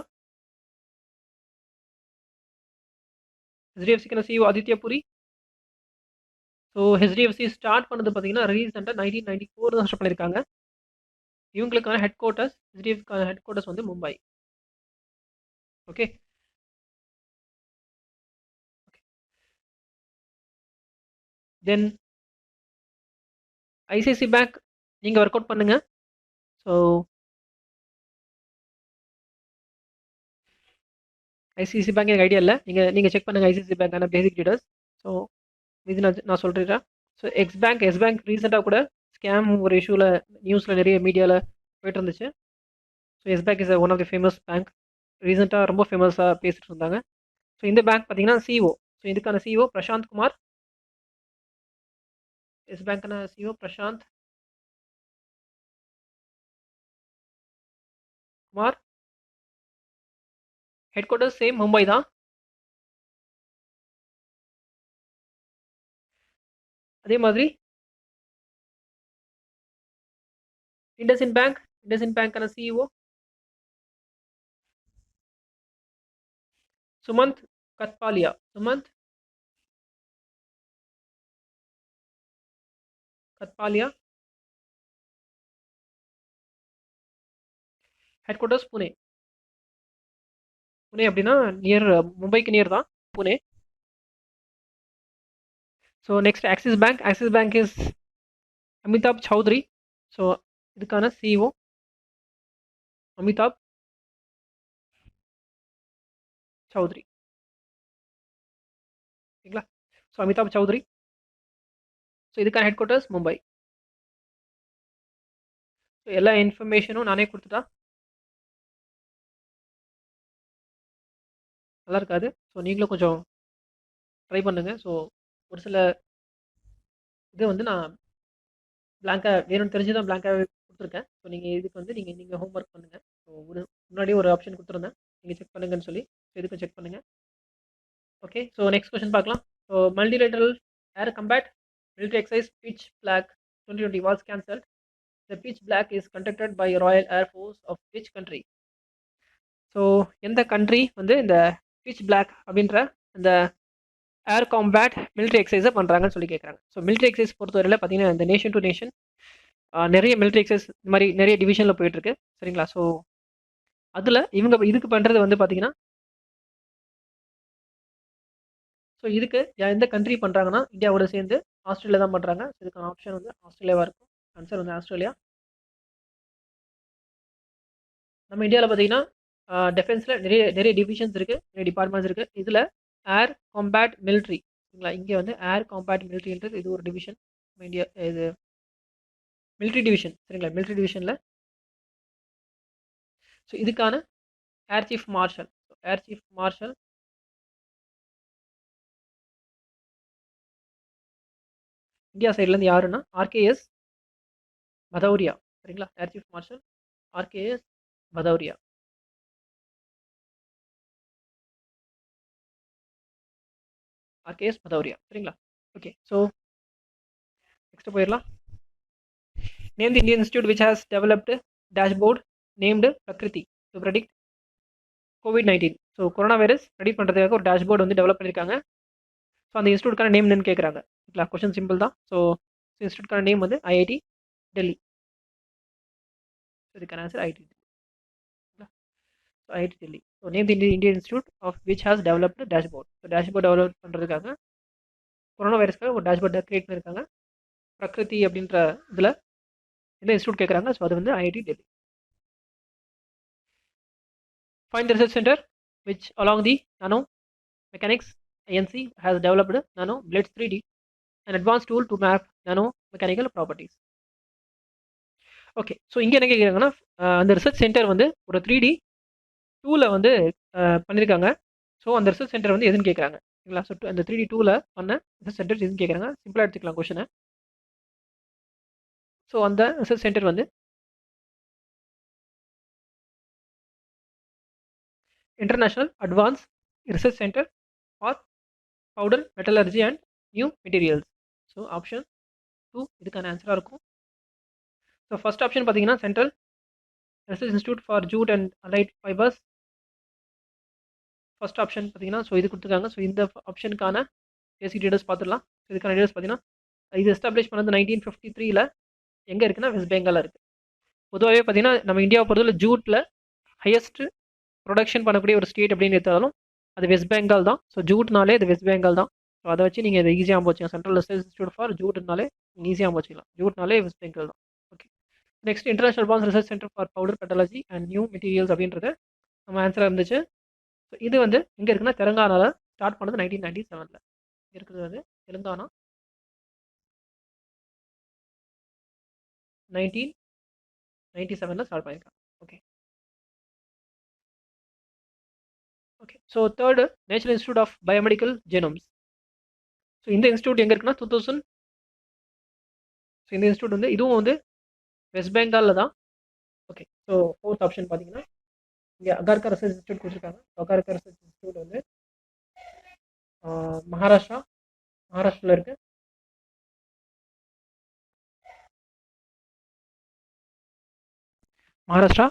ஹெச்டிஎஃப்சிக்கான CEO Aditya Puri. So HDFC start பண்ணது பார்த்தீங்கன்னா ரீசெண்டாக 1994 தான் ஸ்டார்ட் பண்ணியிருக்காங்க. இவங்களுக்கான ஹெட் குவார்ட்டர்ஸ் ஹெச்டிஎஃப்சிக்கான ஹெட் குவார்ட்டர்ஸ் வந்து Mumbai. Okay. Then ICIC bank நீங்கள் ஒர்க் அவுட் பண்ணுங்கள். ஸோ ஐசிஐசி பேங்க் எனக்கு ஐடியா இல்லை. நீங்கள் செக் பண்ணுங்கள் ஐசிஐசி பேங்க்கான பேசிக் டீடைல்ஸ். ஸோ இது நான் சொல்கிறேன். ஸோ எஸ் பேங்க் ரீசெண்டாக கூட ஸ்கேம் ஒரு இஷ்யூவில் நியூஸில் நிறைய மீடியாவில் போயிட்டு இருந்துச்சு. So Yes bank is one of the famous bank. ரீசெண்டாக ரொம்ப ஃபேமஸாக பேசிட்டு இருந்தாங்க. ஸோ இந்த பேங்க் பார்த்தீங்கன்னா சிஓ. ஸோ இதுக்கான சிஓ பிரசாந்த் குமார். எஸ் பேங்க்கான CEO Prashant Kumar. Headquarters same Mumbai தான். அதே மாதிரி இண்டஸ்இண்ட் பேங்க்கான CEO Sumant Kathpalia. Headquarters Pune அப்படின்னா நியர் மும்பைக்கு நியர் தான் Pune. So next Axis bank is Amitabh Chaudhry. So இதுக்கான சிஇஓ அமிதாப் சௌத்ரி. ஓகேங்களா? ஸோ அமிதாப் சௌத்ரி. ஸோ இதுக்கான ஹெட் குவார்ட்டர்ஸ் மும்பை. ஸோ எல்லா இன்ஃபர்மேஷனும் நானே கொடுத்துட்டா நல்லா இருக்காது. ஸோ நீங்களும் கொஞ்சம் ட்ரை பண்ணுங்கள். ஸோ ஒரு சில இது வந்து நான் பிளாங்காக வேணும்னு தெரிஞ்சு தான் பிளாங்காகவே கொடுத்துருக்கேன். ஸோ நீங்கள் இதுக்கு வந்து நீங்கள் ஹோம் ஒர்க் பண்ணுங்கள். ஸோ முன்னாடியே ஒரு ஆப்ஷன் கொடுத்துருந்தேன், நீங்கள் செக் பண்ணுங்கன்னு சொல்லி. ஸோ இதுக்கும் செக் பண்ணுங்கள். ஓகே. ஸோ நெக்ஸ்ட் கொஸ்டின் பார்க்கலாம். So multilateral air கம்பேட் military exercise pitch black 2020 was cancelled. The pitch black is conducted by Royal Air Force of which country? So எந்த கண்ட்ரி வந்து இந்த pitch black அப்படின்ற இந்த ஏர் combat military எக்ஸசைஸை பண்ணுறாங்கன்னு சொல்லி கேட்குறாங்க. So military exercise பொறுத்தவரையில் பார்த்தீங்கன்னா இந்த நேஷன் டு நேஷன் நிறைய military எக்ஸசைஸ் இந்த மாதிரி நிறைய டிவிஷனில் போயிட்டுருக்கு. சரிங்களா? ஸோ அதில் இவங்க இதுக்கு பண்ணுறது வந்து பார்த்தீங்கன்னா ஸோ இதுக்கு எந்த கண்ட்ரி பண்ணுறாங்கன்னா இந்தியாவோட சேர்ந்து ஆஸ்திரேலியா தான் பண்ணுறாங்க. ஸோ இதுக்கான ஆப்ஷன் வந்து ஆஸ்திரேலியாவாக இருக்கும். ஆன்சர் வந்து ஆஸ்திரேலியா. நம்ம இந்தியாவில் பார்த்தீங்கன்னா டிஃபென்ஸில் நிறைய நிறைய டிவிஷன்ஸ் இருக்குது, நிறைய டிபார்ட்மெண்ட்ஸ் இருக்குது. இதில் ஏர் காம்பேட் மிலிட்ரி. சரிங்களா? இங்கே வந்து ஏர் காம்பேட் மிலிட்ரின்றது இது ஒரு டிவிஷன். இந்தியா இது மிலிட்ரி டிவிஷன். சரிங்களா? மிலிட்ரி டிவிஷனில் ஸோ இதுக்கான ஏர் சீஃப் மார்ஷல் இந்தியா சைட்லேருந்து யாருன்னா ஆர்கேஎஸ் பதௌரியா. சரிங்களா? Air chief marshal RKS Bhadauria. சரிங்களா? ஓகே. ஸோ நெக்ஸ்ட் போயிடலாம். Name the Indian institute which has developed dashboard named Prakriti to predict COVID-19. So corona virus predict பண்ணுறதுக்காக ஒரு டேஷ்போர்டு வந்து டெவலப் பண்ணியிருக்காங்க. ஸோ அந்த இன்ஸ்டியூட்கான நேம் என்னன்னு கேட்குறாங்க. ஓகேங்களா? கொஸ்டின் சிம்பிள் தான். ஸோ இன்ஸ்டியூட்கான நேம் வந்து ஐஐடி டெல்லி. இதுக்கான answer IIT Delhi. So name the Indian institute of which has developed dashboard. So dashboard develop பண்ணுறதுக்காக கொரோனா வைரஸ்க்காக ஒரு டேஷ்போர்ட் கிரியேட் பண்ணியிருக்காங்க. பிரகிருதி அப்படின்ற இதில் எந்த இன்ஸ்டியூட் கேட்குறாங்க. ஸோ அது வந்து IIT Delhi. Find the research center which along the nano mechanics INC has developed nano blades 3D, an advanced tool to map nano mechanical properties. Okay. So இங்கே என்ன கேட்குறாங்கன்னா, அந்த ரிசர்ச் சென்டர் வந்து ஒரு 3D டூவில் வந்து பண்ணியிருக்காங்க. ஸோ அந்த ரிசர்ச் சென்டர் வந்து எதுன்னு கேட்குறாங்க. சரிங்களா? ஸோ அந்த 3D டூவில் பண்ண ரிசர்ச் சென்டர் எதுன்னு கேட்குறாங்க. சிம்பிளாக எடுத்துக்கலாம் கொஷனை. ஸோ அந்த ரிசர்ச் சென்டர் வந்து international advance research centre for powder metallurgy and new materials. So option 2 இதுக்கான ஆன்சராக இருக்கும். ஸோ ஃபர்ஸ்ட் ஆப்ஷன் பார்த்தீங்கன்னா central research institute for jute and allied fibres. First option பார்த்தீங்கன்னா ஸோ இது கொடுத்துருக்காங்க. ஸோ இந்த ஆப்ஷனுக்கான பேசிக் டீடைல்ஸ் பார்த்துடலாம். இதுக்கான டீடைல்ஸ் பார்த்தீங்கன்னா இது எஸ்டாப்ளிஷ் பண்ணது 1953ல் எங்கே இருக்குன்னா வெஸ்ட் பெங்காலில் இருக்குது. பொதுவாகவே பார்த்தீங்கன்னா நம்ம இந்தியாவை பொறுத்தவரை ஜூட்டில் ஹையஸ்ட் ப்ரொடக்ஷன் பண்ணக்கூடிய ஒரு ஸ்டேட் அப்படின்னு எடுத்தாலும் அது வெஸ்ட் பெங்கால் தான். ஸோ ஜூட்னாலே அது வெஸ்ட் பெங்கால் தான். ஸோ அதை வச்சு நீங்கள் இதை ஈஸியாக போச்சுங்க. சென்ட்ரல் ரிசர்ச் இன்ஸ்டியூட் ஃபார் ஜூட்னாலே ஈஸியாக போச்சுக்கலாம். ஜூட்னாலே வெஸ்ட் பெங்கால் தான். Okay. Next international advance research centre for powder metallurgy and new materials அப்படின்றது நம்ம ஆன்சராக இருந்துச்சு. ஸோ இது வந்து எங்கே இருக்குன்னா தெலுங்கானாவில் ஸ்டார்ட் பண்ணது 1997ல் இருக்குது. வந்து தெலுங்கானா 1997ல் ஸ்டார்ட் பண்ணியிருக்காங்க. Okay. Okay. So third national institute of biomedical genomes. ஸோ இந்த இன்ஸ்டியூட் எங்கே இருக்குன்னா 2000. ஸோ இந்த இன்ஸ்டியூட் வந்து இதுவும் வந்து வெஸ்ட் பெங்காலில் தான். ஓகே. ஸோ ஃபோர்த் ஆப்ஷன் பார்த்தீங்கன்னா இங்கே அகார்கா ரிசர்ச் இன்ஸ்டியூட் கொடுத்துருக்காங்க. அகார்கா ரிசர்ச் இன்ஸ்டியூட் வந்து மகாராஷ்டிராவில் இருக்குது. மகாராஷ்டிரா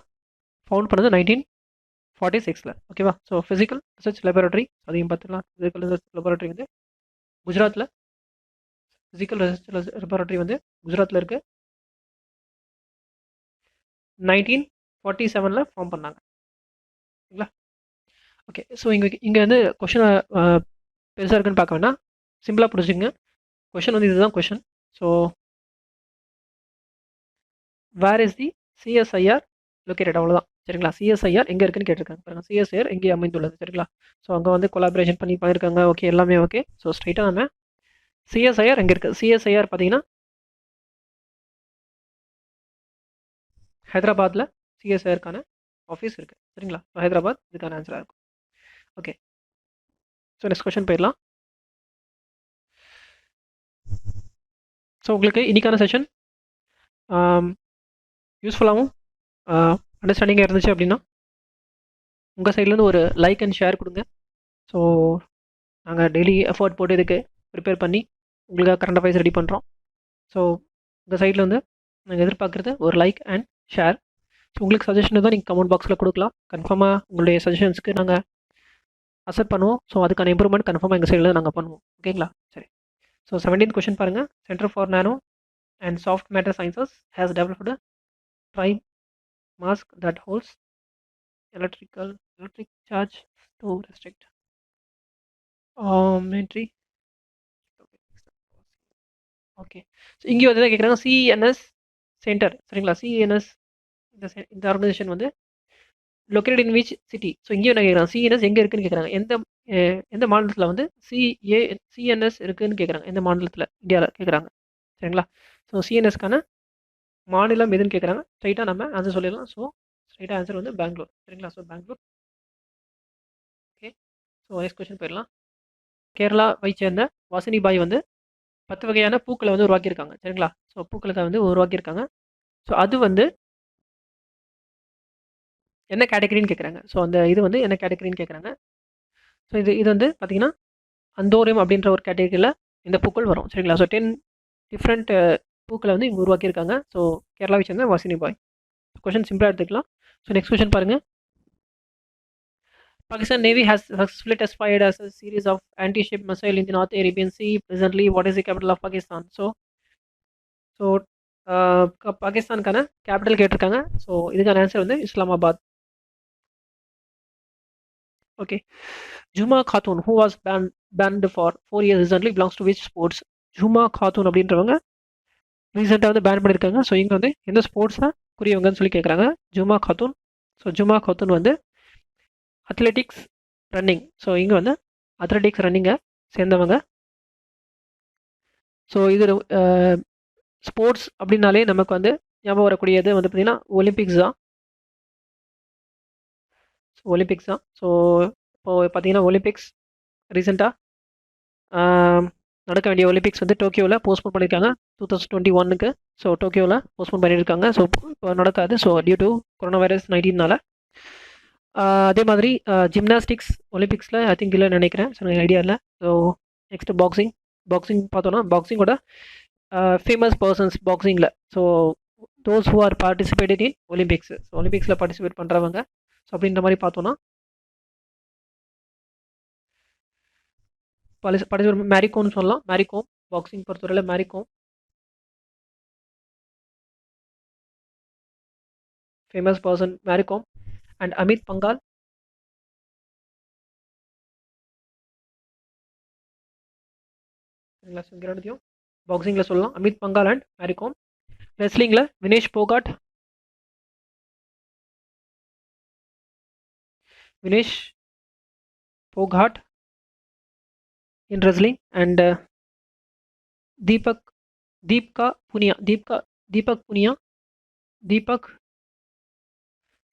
ஃபவுண்ட் பண்ணது 1946ல். ஓகேவா? ஸோ ஃபிசிக்கல் ரிசர்ச் லெபரட்டரி அதையும் பார்த்துக்கலாம். ஃபிசிக்கல் ரிசர்ச் லெபரட்டரி வந்து குஜராத்தில். ஃபிசிக்கல் ரிசர்ச் லெபரட்டரி வந்து குஜராத்தில் இருக்குது. 1947ல் ஃபார்ம் பண்ணாங்க. சரிங்களா? ஓகே. ஸோ இங்கே வந்து கொஷினை பெருசாக இருக்குன்னு பார்க்க வேணாம், சிம்பிளாக புரிஞ்சுங்க. கொஷின் வந்து இதுதான் question. So where is the CSIR located, அவ்வளோதான். சரிங்களா? சிஎஸ்ஐஆர் எங்கே இருக்குன்னு கேட்டிருக்காங்க பாருங்கள். சிஎஸ்ஐஆர் எங்கே அமைந்துள்ளது. சரிங்களா? ஸோ அங்கே வந்து கொலாபரேஷன் பண்ணியிருக்காங்க. ஓகே, எல்லாமே ஓகே. ஸோ ஸ்ட்ரைட்டாக நம்ம சிஎஸ்ஐஆர் எங்கே இருக்குது. சிஎஸ்ஐஆர் பார்த்தீங்கன்னா ஹைதராபாத்தில் சிஎஸ்ஐஆருக்கான ஆஃபீஸ் இருக்குது. சரிங்களா? ஸோ ஹைதராபாத் இதுக்கான ஆன்சராக இருக்கும். ஓகே. ஸோ நெக்ஸ்ட் கொஷின் போயிடலாம். ஸோ உங்களுக்கு இன்றைக்கான செஷன் யூஸ்ஃபுல்லாகவும் அண்டர்ஸ்டாண்டிங்காக இருந்துச்சு அப்படின்னா உங்கள் சைட்லேருந்து ஒரு லைக் அண்ட் ஷேர் கொடுங்க. ஸோ நாங்கள் டெய்லி எஃபர்ட் போட்டு இதுக்கு ப்ரிப்பேர் பண்ணி உங்களுக்காக கரண்ட் அஃபேர்ஸ் ரெடி பண்ணுறோம். ஸோ உங்கள் சைடில் வந்து நாங்கள் எதிர்பார்க்குறது ஒரு லைக் அண்ட் ஷேர். ஸோ உங்களுக்கு சஜஷன் தான் நீங்கள் கமெண்ட் பாக்ஸில் கொடுக்கலாம். கன்ஃபார்மாக உங்களுடைய சஜஷன்ஸ்க்கு நாங்கள் அக்செப்ட் பண்ணுவோம். ஸோ அதுக்கான இம்ப்ரூவ்மெண்ட் கன்ஃபார்மாக எங்கள் சைடில் நாங்கள் பண்ணுவோம். ஓகேங்களா? சரி. ஸோ 17th கொஷின் பாருங்கள். Centre for nano and soft matter sciences has developed prime mask that holds electric charge to restrict entry. Okay. So இங்கே வந்து கேட்குறாங்க சிஎன்எஸ் சென்டர். சரிங்களா? சிஎன்எஸ் இந்த ஆர்கனைசேஷன் வந்து located in which city. So இங்கே என்ன கேட்குறாங்க, சிஎன்எஸ் எங்கே இருக்குன்னு கேட்குறாங்க. எந்த மாநிலத்தில் வந்து சிஎன்எஸ் இருக்குதுன்னு கேட்குறாங்க. எந்த மாநிலத்தில் இந்தியாவில் கேட்குறாங்க. சரிங்களா? ஸோ சிஎன்எஸ்க்கான மாநிலம் எதுன்னு கேட்குறாங்க. ஸ்ட்ரைட்டாக நம்ம ஆன்சர் சொல்லிடலாம். ஸோ ஸ்ட்ரைட்டாக ஆன்சர் வந்து பெங்களூர். சரிங்களா? So Bangalore. Okay. So next question போயிடலாம். கேரளாவை சேர்ந்த வாசினி பாய் வந்து 10 வகையான பூக்களை வந்து உருவாக்கியிருக்காங்க. சரிங்களா? ஸோ பூக்களுக்கு வந்து உருவாக்கியிருக்காங்க. ஸோ அது வந்து என்ன கேட்டகரின்னு கேட்குறாங்க. ஸோ அந்த இது வந்து என்ன கேட்டகரின்னு கேட்குறாங்க. ஸோ இது வந்து பார்த்தீங்கன்னா அந்தோரியம் அப்படின்ற ஒரு கேட்டகரியில் இந்த பூக்கள் வரும். சரிங்களா? ஸோ 10 டிஃப்ரெண்ட் பூக்களை வந்து இங்கே உருவாக்கியிருக்காங்க. ஸோ கேரளாவை சேர்ந்த வாசினி பாய். கொஷின் சிம்பிளாக எடுத்துக்கலாம். ஸோ நெக்ஸ்ட் கொஷின் பாருங்கள். Pakistan Navy has successfully test fired as a series of anti-ship missile in the North Arabian Sea. Presently, what is the capital of Pakistan? So பாகிஸ்தானுக்கான கேபிட்டல் கேட்டிருக்காங்க. So இதுக்கான answer வந்து Islamabad. Okay. Juma Khatoon who was banned for 4 years recently belongs to which sports? Juma Khatoon அப்படின்றவங்க ரீசெண்டாக வந்து pan பண்ணியிருக்காங்க. So இங்கே வந்து எந்த ஸ்போர்ட்ஸாக குறியவங்கன்னு சொல்லி கேட்குறாங்க. ஜுமா காத்தூன். ஸோ ஜுமா காத்தூன் வந்து அத்லெட்டிக்ஸ் ரன்னிங். ஸோ இங்கே வந்து அத்லெட்டிக்ஸ் ரன்னிங்கை சேர்ந்தவங்க. ஸோ இது ஸ்போர்ட்ஸ் அப்படின்னாலே நமக்கு வந்து ஞாபகம் வரக்கூடியது வந்து பார்த்திங்கன்னா ஒலிம்பிக்ஸ் தான். ஒலிம்பிக்ஸ் தான். ஸோ இப்போது பார்த்தீங்கன்னா ஒலிம்பிக்ஸ் ரீசெண்டாக நடக்க வேண்டிய ஒலிம்பிக்ஸ் வந்து டோக்கியோவில் போஸ்ட்போன் பண்ணியிருக்காங்க 2021க்கு. ஸோ டோக்கியோவில் போஸ்ட்போன் பண்ணியிருக்காங்க. ஸோ இப்போ நடக்காது. So due to corona virus 19னால. அதே மாதிரி ஜிம்னாஸ்டிக்ஸ் ஒலிம்பிக்ஸில் ஐ திங்க் இல்லைன்னு நினைக்கிறேன். ஸோ எனக்கு ஐடியா இல்லை. ஸோ நெக்ஸ்ட்டு பாக்ஸிங் பார்த்தோன்னா பாக்ஸிங்கோட ஃபேமஸ் பர்சன்ஸ் பாக்ஸிங்கில். So those who are participated in Olympics. So ஒலிம்பிக்ஸில் பார்ட்டிசிபேட் பண்ணுறவங்க. ஸோ அப்படின்ற மாதிரி பார்த்தோன்னா பார்ட்டிசிபேட் மேரிகோம்னு சொல்லலாம். மேரிகோம் பாக்ஸிங் பொறுத்தவரையில் Mary Kom famous person Mary Kom and Amit Panghal. சரிங்களா? ஸோ இங்கே ரெண்டுத்தையும் பாக்ஸிங்கில் சொல்லலாம் அமித் பங்கால் அண்ட் மேரிகோம். ரெஸ்லிங்கில் Vinesh Phogat in wrestling and Deepak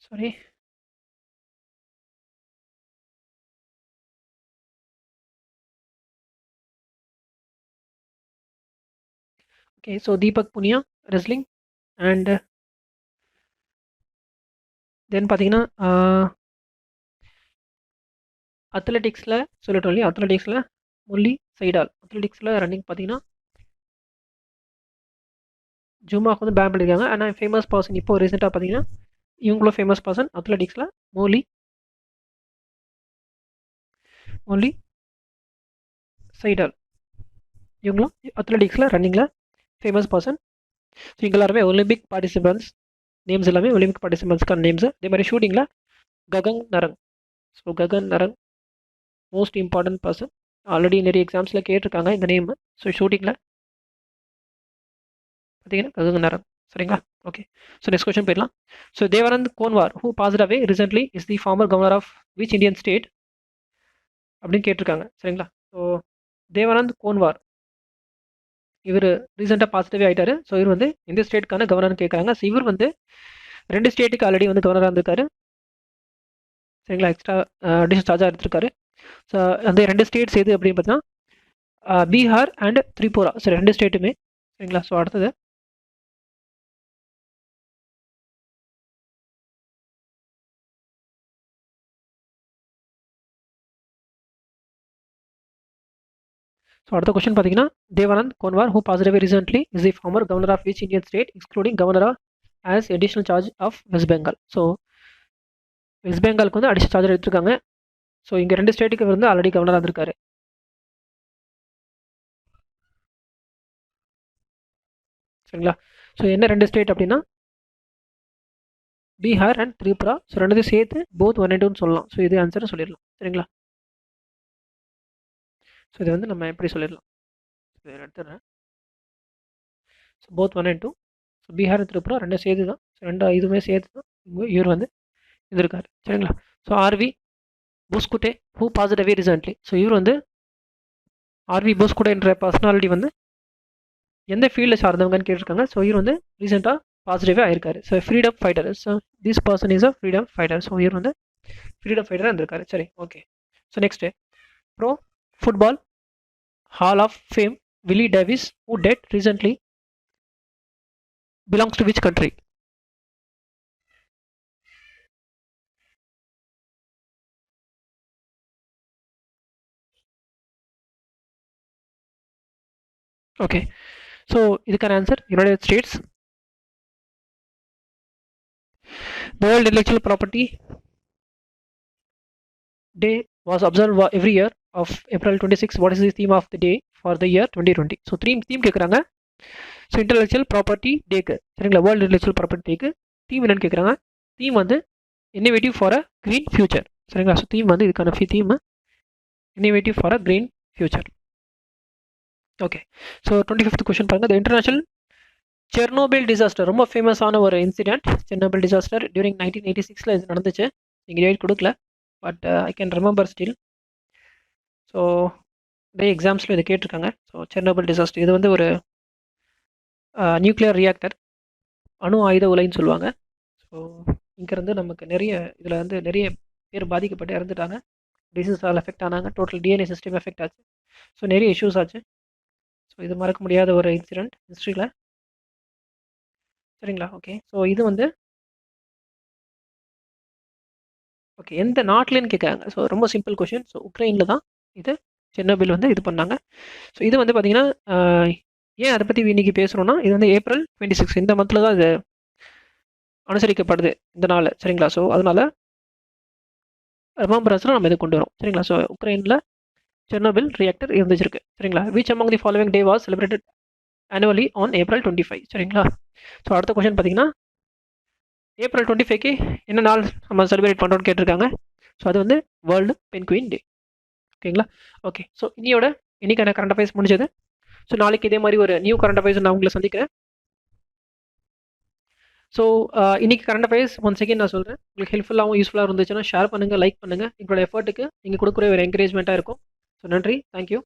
sorry okay, so Deepak Punia wrestling and then பார்த்தீங்கன்னா அத்லெட்டிக்ஸில் சொல்லிட்டோம் இல்லையா, அத்லெட்டிக்ஸில் முரளி சைடால். அத்லெட்டிக்ஸில் ரன்னிங் பார்த்தீங்கன்னா ஜூமாக்கு வந்து பேன் பண்ணியிருக்காங்க. ஆனால் ஃபேமஸ் பர்சன் இப்போ ரீசெண்டாக பார்த்தீங்கன்னா இவங்களும் ஃபேமஸ் பர்சன் அத்லெட்டிக்ஸில் முரளி சைடால். இவங்களும் அத்லெட்டிக்ஸில் ரன்னிங்கில் ஃபேமஸ் பர்சன். ஸோ இங்கே எல்லாருமே ஒலிம்பிக் பார்ட்டிசிபென்ட்ஸ். நேம்ஸ் எல்லாமே ஒலிம்பிக் பார்ட்டிசிபென்ட்ஸ்க்கான நேம்ஸு. அதே மாதிரி ஷூட்டிங்கில் Gagan Narang. So Gagan Narang most important person. Already நிறைய எக்ஸாம்ஸில் கேட்டிருக்காங்க இந்த நேம். ஸோ ஷூட்டிங்கில் பார்த்தீங்கன்னா ககன் நரங். சரிங்களா? ஓகே. ஸோ நெக்ஸ்ட் கொஸ்டின் போயிடலாம். So Devanand Konwar who passed away recently is the former governor of which Indian state அப்படின்னு கேட்டிருக்காங்க. சரிங்களா? ஸோ தேவானந்த் கோன்வார் இவர் ரீசெண்டாக பாசிட்டிவே ஆகிட்டார். ஸோ இவர் வந்து எந்த ஸ்டேட்டுக்கான கவர்னர்னு கேட்குறாங்க. ஸோ இவர் வந்து 2 ஸ்டேட்டுக்கு ஆல்ரெடி வந்து கவர்னராக இருந்திருக்காரு. சரிங்களா? எக்ஸ்ட்ரா அடிஷனல் சார்ஜாக எடுத்திருக்காரு. ஸோ அந்த 2 ஸ்டேட்ஸ் எது அப்படின்னு பார்த்தீங்கன்னா பீகார் அண்ட் திரிபுரா. ஸோ 2 ஸ்டேட்டுமே. சரிங்களா? ஸோ அடுத்தது அடுத்த கொஸ்டின் பார்த்தீங்கன்னா Devanand Konwar who passed away recently is the former governor of which Indian state excluding governor as additional charge of West Bengal. So West பெங்காலுக்கு வந்து அடிஷனல் சார்ஜர் எடுத்திருக்காங்க. ஸோ இங்கே 2 ஸ்டேட்டுக்கு வந்து ஆல்ரெடி கவர்னராக இருந்திருக்காரு. சரிங்களா? ஸோ என்ன 2 ஸ்டேட் அப்படின்னா பீகார் அண்ட் திரிபுரா. ஸோ 2 சேர்த்து போத் 1 and 2ன்னு சொல்லலாம். ஸோ இது ஆன்சரை சொல்லிடலாம். சரிங்களா? ஸோ இது வந்து நம்ம எப்படி சொல்லிடலாம், எடுத்துடுறேன். So both 1 and 2. So Bihar and Tripura 2 சேர்த்து தான். ஸோ 2 இதுவுமே சேர்த்து தான் இவர் வந்து இருந்திருக்காரு. சரிங்களா? So R V Boskutte who passed away recently. So இவர் வந்து ஆர்வி போஸ்குட்டே என்ற பர்சனாலிட்டி வந்து எந்த ஃபீல்டில் சார்ந்தவங்கன்னு கேட்டிருக்காங்க. ஸோ இவர் வந்து ரீசெண்டாக பாசிட்டிவாக ஆயிருக்காரு. So freedom fighter. So this person is a freedom fighter. So இவர் வந்து ஃப்ரீடம் ஃபைட்டராக இருந்திருக்காரு. சரி, okay. So next pro football hall of fame Willie Davis who died recently belongs to which country? Okay. So இதுக்கான answer United States. The World Intellectual Property Day was observed every year of April 26. What is the theme of the day for the year 2020? So theme கேட்குறாங்க. So intellectual property டேக்கு. சரிங்களா? World intellectual property டேக்கு theme என்னன்னு கேட்குறாங்க. Theme வந்து innovative for a green future. சரிங்களா? So theme வந்து இதுக்கான theme innovative for a green future. Okay. So 25th question பாருங்கள். த இன்டர்நேஷனல் செர்னோபில் டிசாஸ்டர் ரொம்ப ஃபேமஸான ஒரு இன்சிடென்ட். செர்னோபில் டிசாஸ்டர் டியூரிங் 1986 இது நடந்துச்சு. நீங்கள் டேட் கொடுக்கல, but I can remember still. So நிறைய எக்ஸாம்ஸில் இது கேட்டிருக்காங்க. ஸோ செர்னோபில் டிசாஸ்டர் இது வந்து ஒரு நியூக்ளியர் ரியாக்டர். அணு ஆயுத உலைன்னு சொல்லுவாங்க. ஸோ இங்கேருந்து நமக்கு இதில் வந்து நிறைய பேர் பாதிக்கப்பட்டு இறந்துட்டாங்க. டிசீஸால் எஃபெக்ட் ஆனாங்க. டோட்டல் டிஎன்ஏ சிஸ்டம் எஃபெக்ட் ஆச்சு. ஸோ நிறைய இஷ்யூஸ் ஆச்சு. ஸோ இது மறக்க முடியாத ஒரு இன்சிடென்ட் ஹிஸ்ட்ரியில். சரிங்களா? ஓகே. ஸோ இது வந்து ஓகே எந்த நாட்டிலன்னு கேட்குறாங்க. ஸோ ரொம்ப சிம்பிள் கொஷின். ஸோ உக்ரைனில் தான் இது செர்னோபில் வந்து இது பண்ணாங்க. ஸோ இது வந்து பார்த்தீங்கன்னா ஏன் அதை பற்றி இன்னைக்கு பேசுகிறோன்னா, இது வந்து ஏப்ரல் 26 இந்த மந்தில் தான் இது அனுசரிக்கப்படுது இந்த நாள். சரிங்களா? ஸோ அதனால் ரிமம்பரன்ஸில் நம்ம இதை கொண்டு வரோம். சரிங்களா? ஸோ உக்ரைனில் செர்னோபில் ரியாக்டர் இருந்துச்சிருக்கு. சரிங்களா? Which among the following day was celebrated annually on April 25. சரிங்களா? ஸோ அடுத்த கொஷின் பார்த்தீங்கன்னா ஏப்ரல் 25க்கு என்ன நாள் நம்ம செலிப்ரேட் பண்ணுறோன்னு கேட்டிருக்காங்க. ஸோ அது வந்து வேர்ல்டு பென்குயின் டே. ஓகேங்களா? ஓகே. ஸோ இன்னைக்கான கரண்ட் அஃபேர்ஸ் முடிஞ்சது. ஸோ நாளைக்கு இதே மாதிரி ஒரு நியூ கரண்ட் அஃபேர்ஸ் நான் உங்களை சந்திக்கிறேன். ஸோ இன்னைக்கு கரண்ட் அஃபேர்ஸ் ஒன்ஸ் அகேன் நான் சொல்கிறேன். உங்களுக்கு ஹெல்ப்ஃபுல்லாகவும் யூஸ்ஃபுல்லாக இருந்துச்சுன்னா ஷேர் பண்ணுங்கள், லைக் பண்ணுங்கள். எங்களோட எஃபர்ட்டுக்கு நீங்கள் கொடுக்குற ஒரு என்கரேஜ்மெண்ட்டாக இருக்கும். ஸோ நன்றி. தேங்க்யூ.